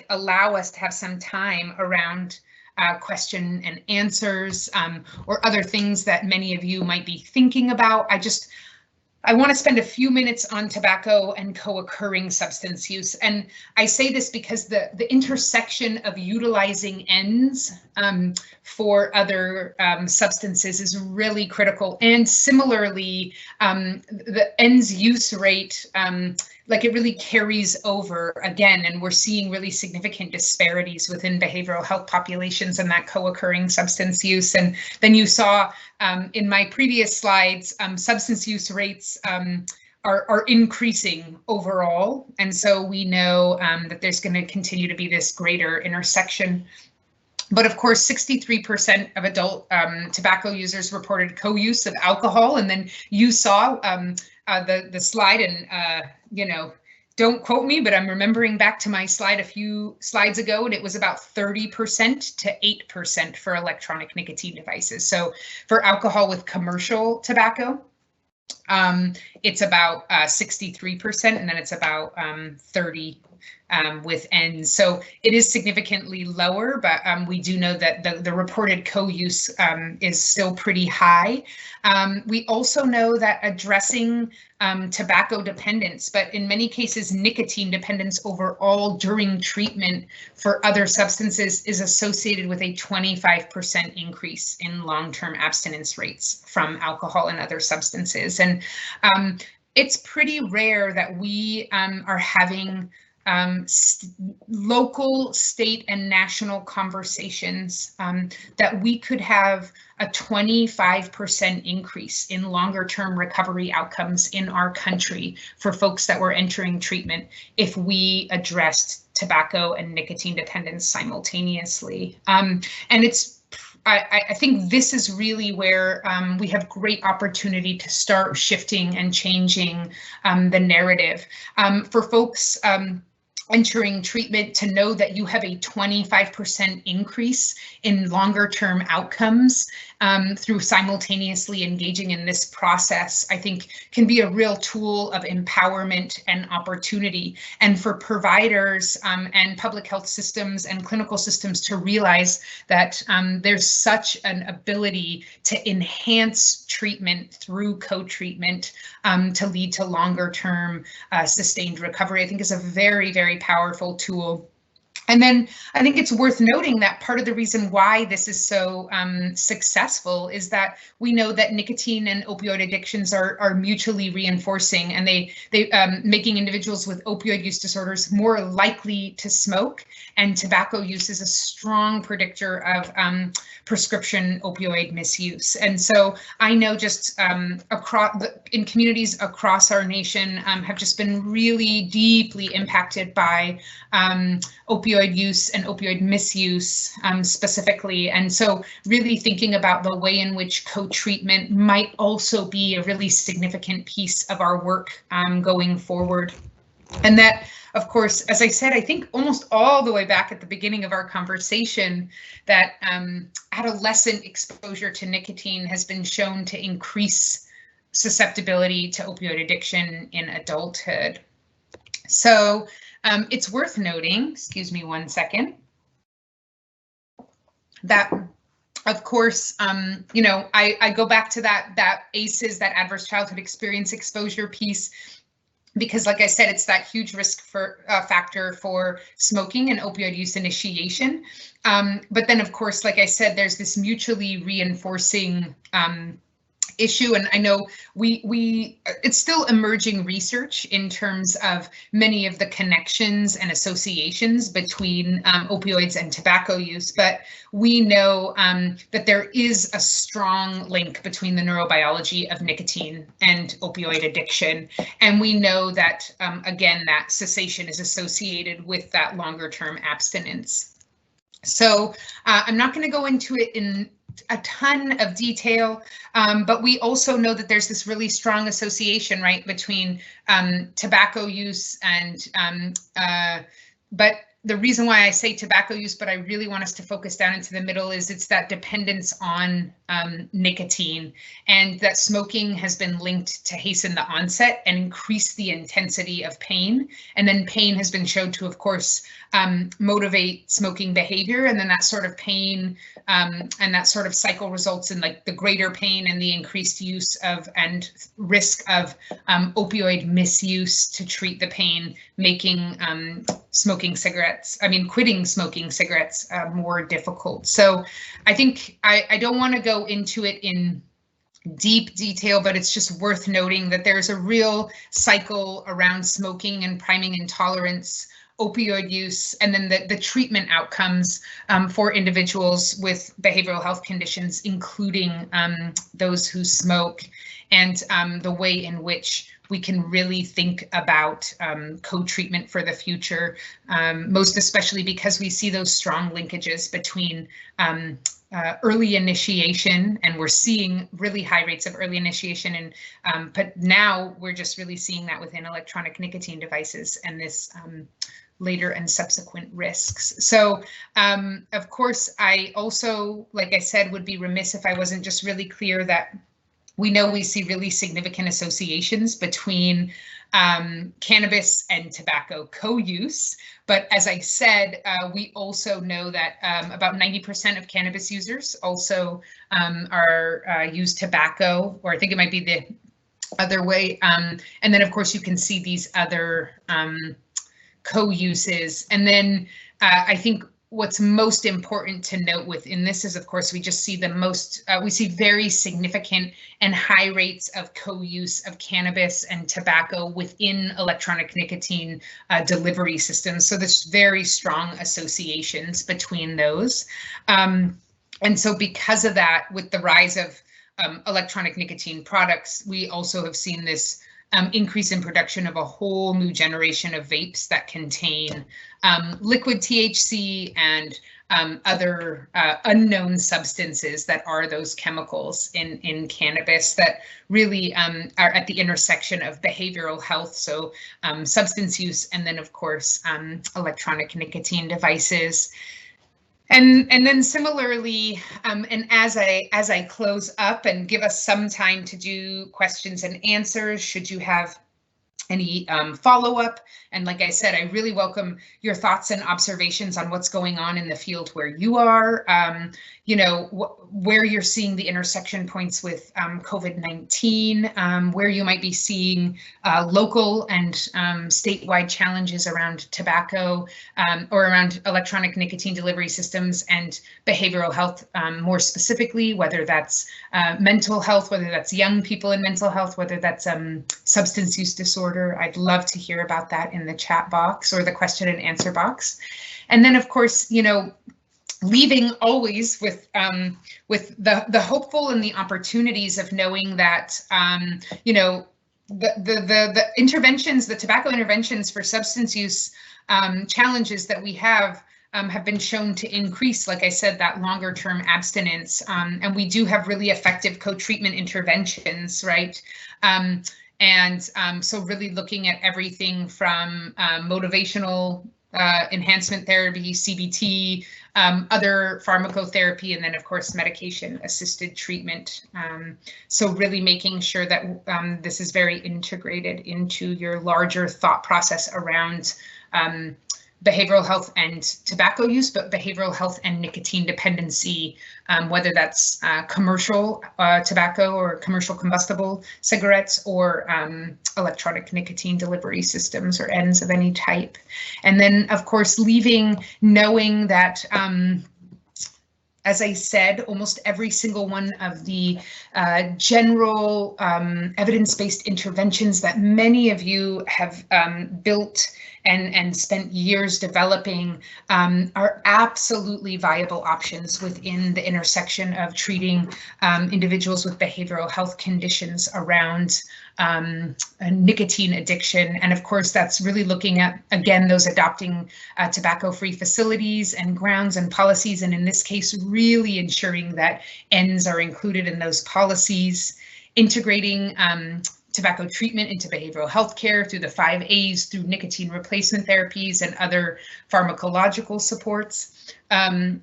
B: allow us to have some time around question and answers or other things that many of you might be thinking about, I want to spend a few minutes on tobacco and co-occurring substance use. And I say this because the intersection of utilizing ENDS for other substances is really critical. And similarly, the ENDS use rate, it really carries over again, and we're seeing really significant disparities within behavioral health populations and that co-occurring substance use. And then you saw in my previous slides, substance use rates are increasing overall. And so we know that there's going to continue to be this greater intersection. But of course, 63% of adult tobacco users reported co-use of alcohol. And then you saw the slide, and don't quote me, but I'm remembering back to my slide a few slides ago, and it was about 30% to 8% for electronic nicotine devices. So for alcohol with commercial tobacco, it's about 63%, and then it's about 30 with ends. So it is significantly lower, but we do know that the reported co-use is still pretty high. We also know that addressing tobacco dependence, but in many cases nicotine dependence overall during treatment for other substances is associated with a 25% increase in long-term abstinence rates from alcohol and other substances. And it's pretty rare that we are having local, state, and national conversations that we could have a 25% increase in longer term recovery outcomes in our country for folks that were entering treatment if we addressed tobacco and nicotine dependence simultaneously. And I think this is really where we have great opportunity to start shifting and changing the narrative for folks entering treatment, to know that you have a 25% increase in longer term outcomes through simultaneously engaging in this process, I think can be a real tool of empowerment and opportunity. And for providers and public health systems and clinical systems to realize that there's such an ability to enhance treatment through co-treatment to lead to longer term sustained recovery, I think is a very, very powerful tool. And then I think it's worth noting that part of the reason why this is so successful is that we know that nicotine and opioid addictions are mutually reinforcing, and they making individuals with opioid use disorders more likely to smoke, and tobacco use is a strong predictor of prescription opioid misuse. And so I know just in communities across our nation have just been really deeply impacted by opioid use and opioid misuse specifically. And so really thinking about the way in which co-treatment might also be a really significant piece of our work going forward. And that, of course, as I said, I think almost all the way back at the beginning of our conversation, that adolescent exposure to nicotine has been shown to increase susceptibility to opioid addiction in adulthood. So it's worth noting, excuse me one second, that of course, you know, I go back to that ACEs, that adverse childhood experience exposure piece, because like I said, it's that huge risk factor for smoking and opioid use initiation. But then of course, like I said, there's this mutually reinforcing issue, and I know it's still emerging research in terms of many of the connections and associations between opioids and tobacco use, but we know that there is a strong link between the neurobiology of nicotine and opioid addiction, and we know that again, that cessation is associated with that longer term abstinence. So I'm not going to go into it in a ton of detail, but we also know that there's this really strong association, right, between tobacco use and but the reason why I say tobacco use, but I really want us to focus down into the middle, is it's that dependence on nicotine, and that smoking has been linked to hasten the onset and increase the intensity of pain. And then pain has been shown to, of course, motivate smoking behavior. And then that sort of pain and that sort of cycle results in like the greater pain and the increased use of and risk of opioid misuse to treat the pain, making quitting smoking cigarettes more difficult. So I think I don't want to go into it in deep detail, but it's just worth noting that there's a real cycle around smoking and priming intolerance, opioid use, and then the treatment outcomes for individuals with behavioral health conditions, including those who smoke, and the way in which we can really think about co-treatment for the future, most especially because we see those strong linkages between early initiation, and we're seeing really high rates of early initiation, and but now we're just really seeing that within electronic nicotine devices and this later and subsequent risks. So of course, I also, like I said, would be remiss if I wasn't just really clear that we know we see really significant associations between cannabis and tobacco co-use. But as I said, we also know that about 90% of cannabis users also use tobacco, or I think it might be the other way. And then, of course, you can see these other co-uses. And then I think what's most important to note within this is, of course, we just see the most, we see very significant and high rates of co-use of cannabis and tobacco within electronic nicotine delivery systems. So there's very strong associations between those. And so because of that, with the rise of electronic nicotine products, we also have seen this increase in production of a whole new generation of vapes that contain liquid THC and other unknown substances that are those chemicals in cannabis that really are at the intersection of behavioral health, so substance use, and then of course electronic nicotine devices. And then similarly, and as I close up and give us some time to do questions and answers, should you have any follow-up. And like I said, I really welcome your thoughts and observations on what's going on in the field where you are, you know, where you're seeing the intersection points with COVID-19, where you might be seeing local and statewide challenges around tobacco or around electronic nicotine delivery systems and behavioral health more specifically, whether that's mental health, whether that's young people in mental health, whether that's substance use disorder. I'd love to hear about that in the chat box or the question and answer box. And then, of course, you know, leaving always with the hopeful and the opportunities of knowing that, you know, the interventions, the tobacco interventions for substance use challenges that we have been shown to increase, like I said, that longer term abstinence. And we do have really effective co-treatment interventions, right? So really looking at everything from motivational enhancement therapy, CBT, other pharmacotherapy, and then of course medication assisted treatment. So really making sure that this is very integrated into your larger thought process around behavioral health and tobacco use, but behavioral health and nicotine dependency, whether that's commercial tobacco or commercial combustible cigarettes or electronic nicotine delivery systems or ends of any type. And then, of course, leaving knowing that as I said, almost every single one of the general evidence-based interventions that many of you have built and spent years developing are absolutely viable options within the intersection of treating individuals with behavioral health conditions around nicotine addiction. And of course, that's really looking at, again, those adopting tobacco-free facilities and grounds and policies. And in this case, really ensuring that ends are included in those policies, integrating tobacco treatment into behavioral health care through the 5 A's, through nicotine replacement therapies and other pharmacological supports.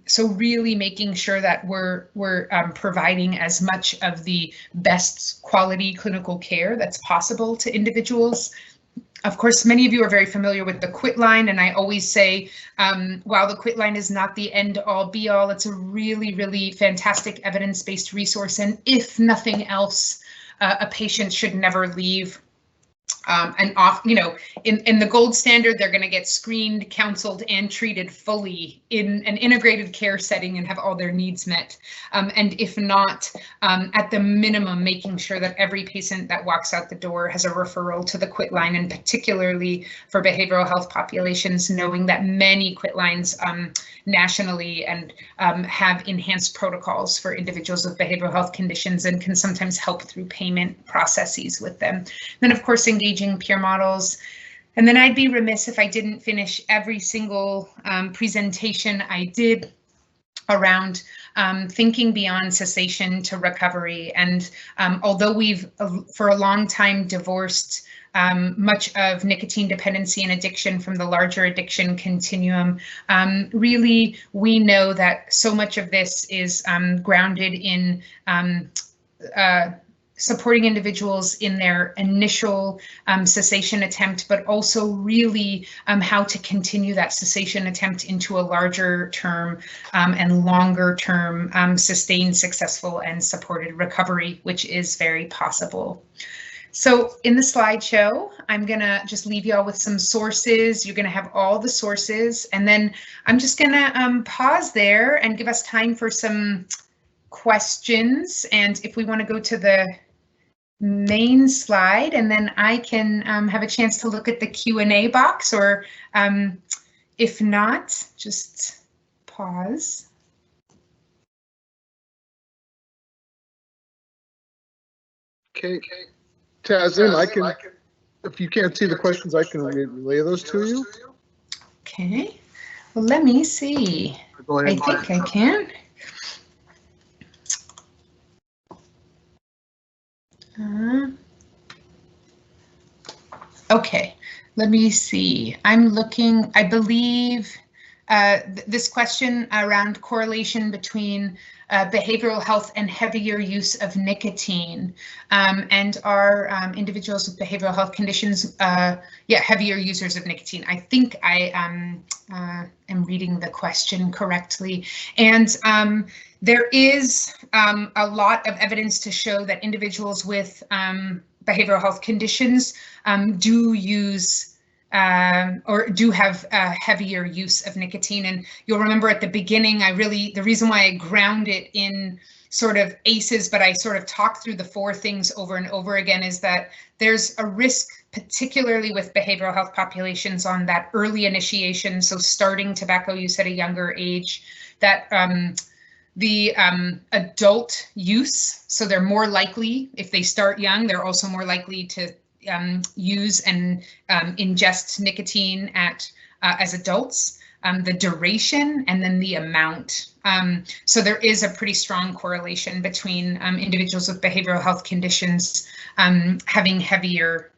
B: So really making sure that we're providing as much of the best quality clinical care that's possible to individuals. Of course, many of you are very familiar with the quit line, and I always say, while the quit line is not the end all be all, it's a really, really fantastic evidence-based resource. And if nothing else, a patient should never leave and off, you know, in the gold standard, they're going to get screened, counseled, and treated fully in an integrated care setting and have all their needs met. And if not, at the minimum, making sure that every patient that walks out the door has a referral to the quit line, and particularly for behavioral health populations, knowing that many quit lines nationally and have enhanced protocols for individuals with behavioral health conditions and can sometimes help through payment processes with them. Then, of course, engaging peer models. And then I'd be remiss if I didn't finish every single presentation I did around thinking beyond cessation to recovery. And although we've for a long time divorced much of nicotine dependency and addiction from the larger addiction continuum, really we know that so much of this is grounded in supporting individuals in their initial cessation attempt, but also really how to continue that cessation attempt into a larger term and longer term sustained, successful, and supported recovery, which is very possible. So in the slideshow, I'm gonna just leave you all with some sources. You're gonna have all the sources, and then I'm just gonna pause there and give us time for some questions. And if we want to go to the main slide, and then I can have a chance to look at the Q&A box, or if not, just pause.
A: Okay, Taslim, if you can't see the questions, I can relay those to you.
B: Okay, well, let me see.
A: Go ahead.
B: I think I can. Okay, let me see. I'm looking, I believe this question around correlation between behavioral health and heavier use of nicotine, and are individuals with behavioral health conditions, heavier users of nicotine. I think I am reading the question correctly. And there is a lot of evidence to show that individuals with behavioral health conditions do use or do have heavier use of nicotine. And you'll remember at the beginning, the reason why I ground it in sort of ACEs, but I sort of talk through the 4 things over and over again, is that there's a risk, particularly with behavioral health populations, on that early initiation. So starting tobacco use at a younger age, that the adult use, so they're more likely, if they start young, they're also more likely to use and ingest nicotine as adults, the duration, and then the amount. So there is a pretty strong correlation between individuals with behavioral health conditions having heavier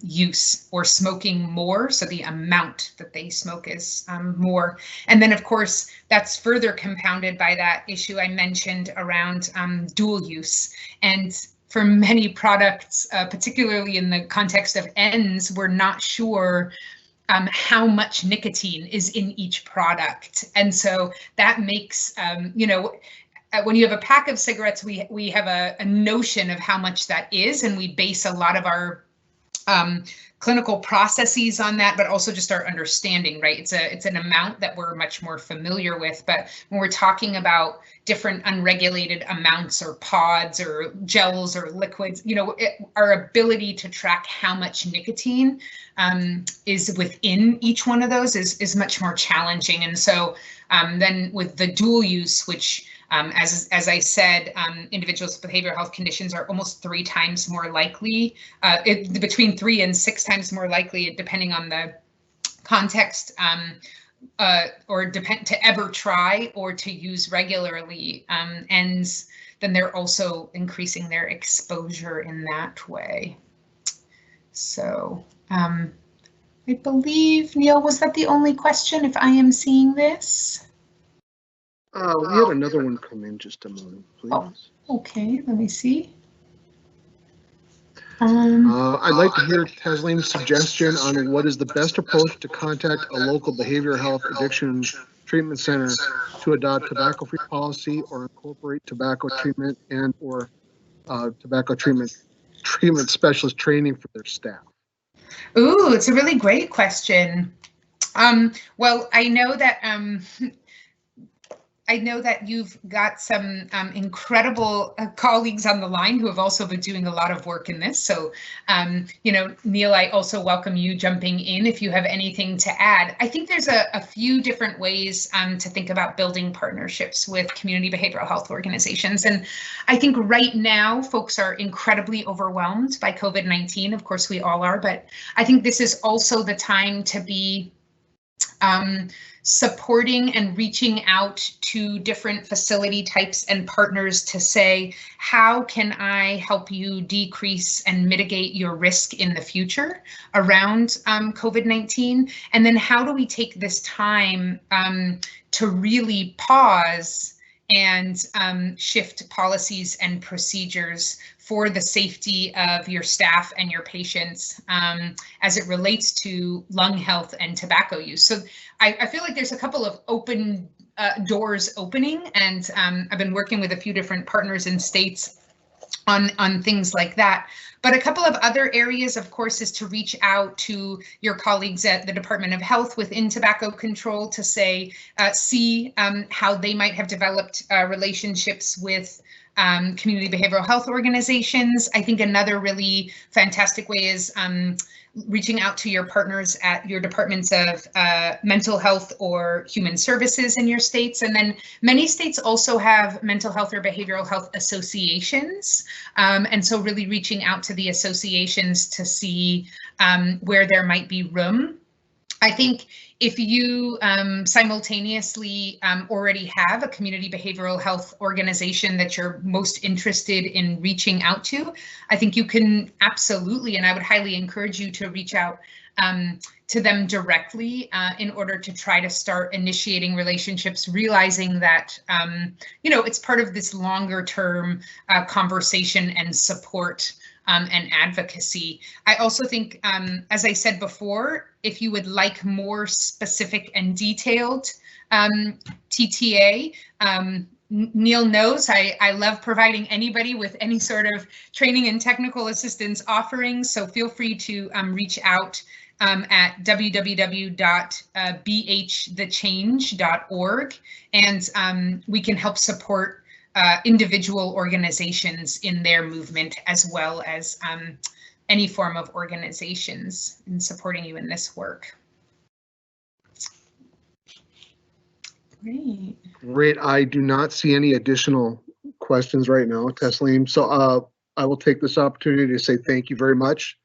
B: use or smoking more, so the amount that they smoke is more. And then, of course, that's further compounded by that issue I mentioned around dual use. And for many products, particularly in the context of ends, we're not sure how much nicotine is in each product. And so that makes, you know, when you have a pack of cigarettes, we have a notion of how much that is, and we base a lot of our clinical processes on that, but also just our understanding, right? It's an amount that we're much more familiar with. But when we're talking about different unregulated amounts or pods or gels or liquids, you know, our ability to track how much nicotine is within each one of those is much more challenging. And so then with the dual use, which as I said, individuals with behavioral health conditions are almost 3 times more likely, between 3 and 6 times more likely, depending on the context, or to ever try or to use regularly. And then they're also increasing their exposure in that way. So I believe, Neil, was that the only question, if I am seeing this?
A: We had another one come in, just a moment, please.
B: Oh, okay, let me see.
A: I'd like to hear Taslim's suggestion on what is the best approach to contact a local behavioral health addiction treatment center to adopt tobacco-free policy or incorporate tobacco treatment and or tobacco treatment specialist training for their staff.
B: Ooh, it's a really great question. Well, I know that you've got some incredible colleagues on the line who have also been doing a lot of work in this. So, Neil, I also welcome you jumping in if you have anything to add. I think there's a few different ways to think about building partnerships with community behavioral health organizations. And I think right now, folks are incredibly overwhelmed by COVID-19. Of course, we all are, but I think this is also the time to be supporting and reaching out to different facility types and partners to say, how can I help you decrease and mitigate your risk in the future around COVID-19? And then how do we take this time to really pause and shift policies and procedures for the safety of your staff and your patients as it relates to lung health and tobacco use. So I feel like there's a couple of open doors opening, and I've been working with a few different partners in states on things like that. But a couple of other areas, of course, is to reach out to your colleagues at the Department of Health within tobacco control to say, see how they might have developed relationships with community behavioral health organizations. I think another really fantastic way is reaching out to your partners at your departments of mental health or human services in your states. And then many states also have mental health or behavioral health associations. And so really reaching out to the associations to see where there might be room. I think if you simultaneously already have a community behavioral health organization that you're most interested in reaching out to, I think you can absolutely, and I would highly encourage you to reach out to them directly in order to try to start initiating relationships, realizing that, it's part of this longer term conversation and support and advocacy. I also think, as I said before, if you would like more specific and detailed TTA, Neil knows I love providing anybody with any sort of training and technical assistance offerings, so feel free to reach out at www.bhthechange.org, and we can help support individual organizations in their movement, as well as any form of organizations in supporting you in this work. Great.
A: Great. I do not see any additional questions right now, Taslim. So I will take this opportunity to say thank you very much.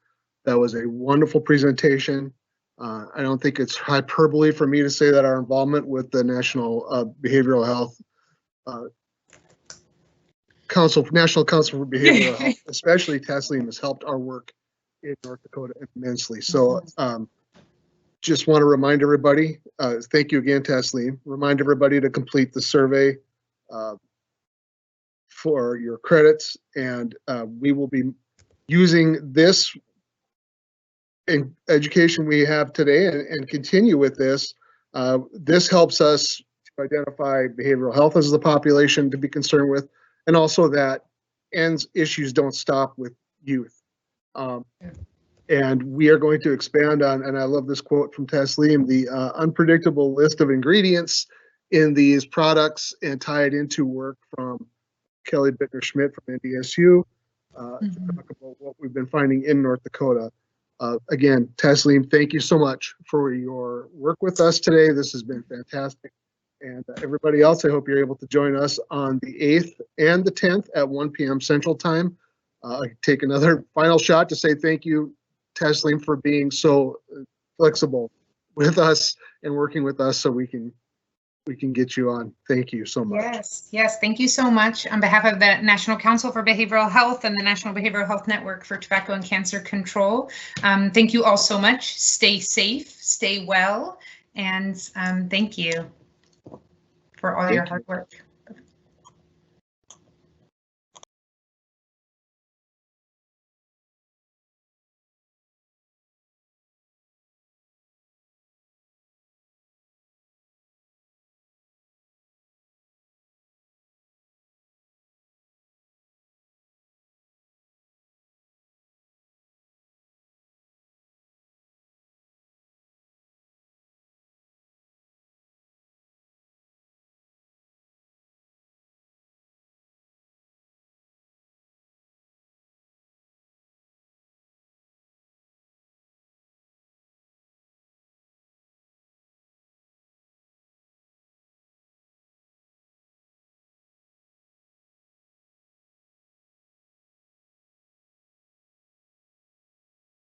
A: That was a wonderful presentation. I don't think it's hyperbole for me to say that our involvement with the National Behavioral Health National Council for Behavioral Health, especially Taslim, has helped our work in North Dakota immensely. So just want to remind everybody, thank you again, Taslim. Remind everybody to complete the survey for your credits, and we will be using this in education we have today and continue with this. This helps us to identify behavioral health as the population to be concerned with, and also that issues don't stop with youth. And we are going to expand on, and I love this quote from Taslim, the unpredictable list of ingredients in these products, and tie it into work from Kelly Bittner-Schmidt from NDSU to talk about what we've been finding in North Dakota. Again, Taslim, thank you so much for your work with us today. This has been fantastic. And everybody else, I hope you're able to join us on the 8th and the 10th at 1 p.m. Central Time. I take another final shot to say thank you, Taslim, for being so flexible with us and working with us so we can get you on. Thank you so much.
B: Yes, thank you so much. On behalf of the National Council for Behavioral Health and the National Behavioral Health Network for Tobacco and Cancer Control, thank you all so much. Stay safe, stay well, and thank you for all your hard work.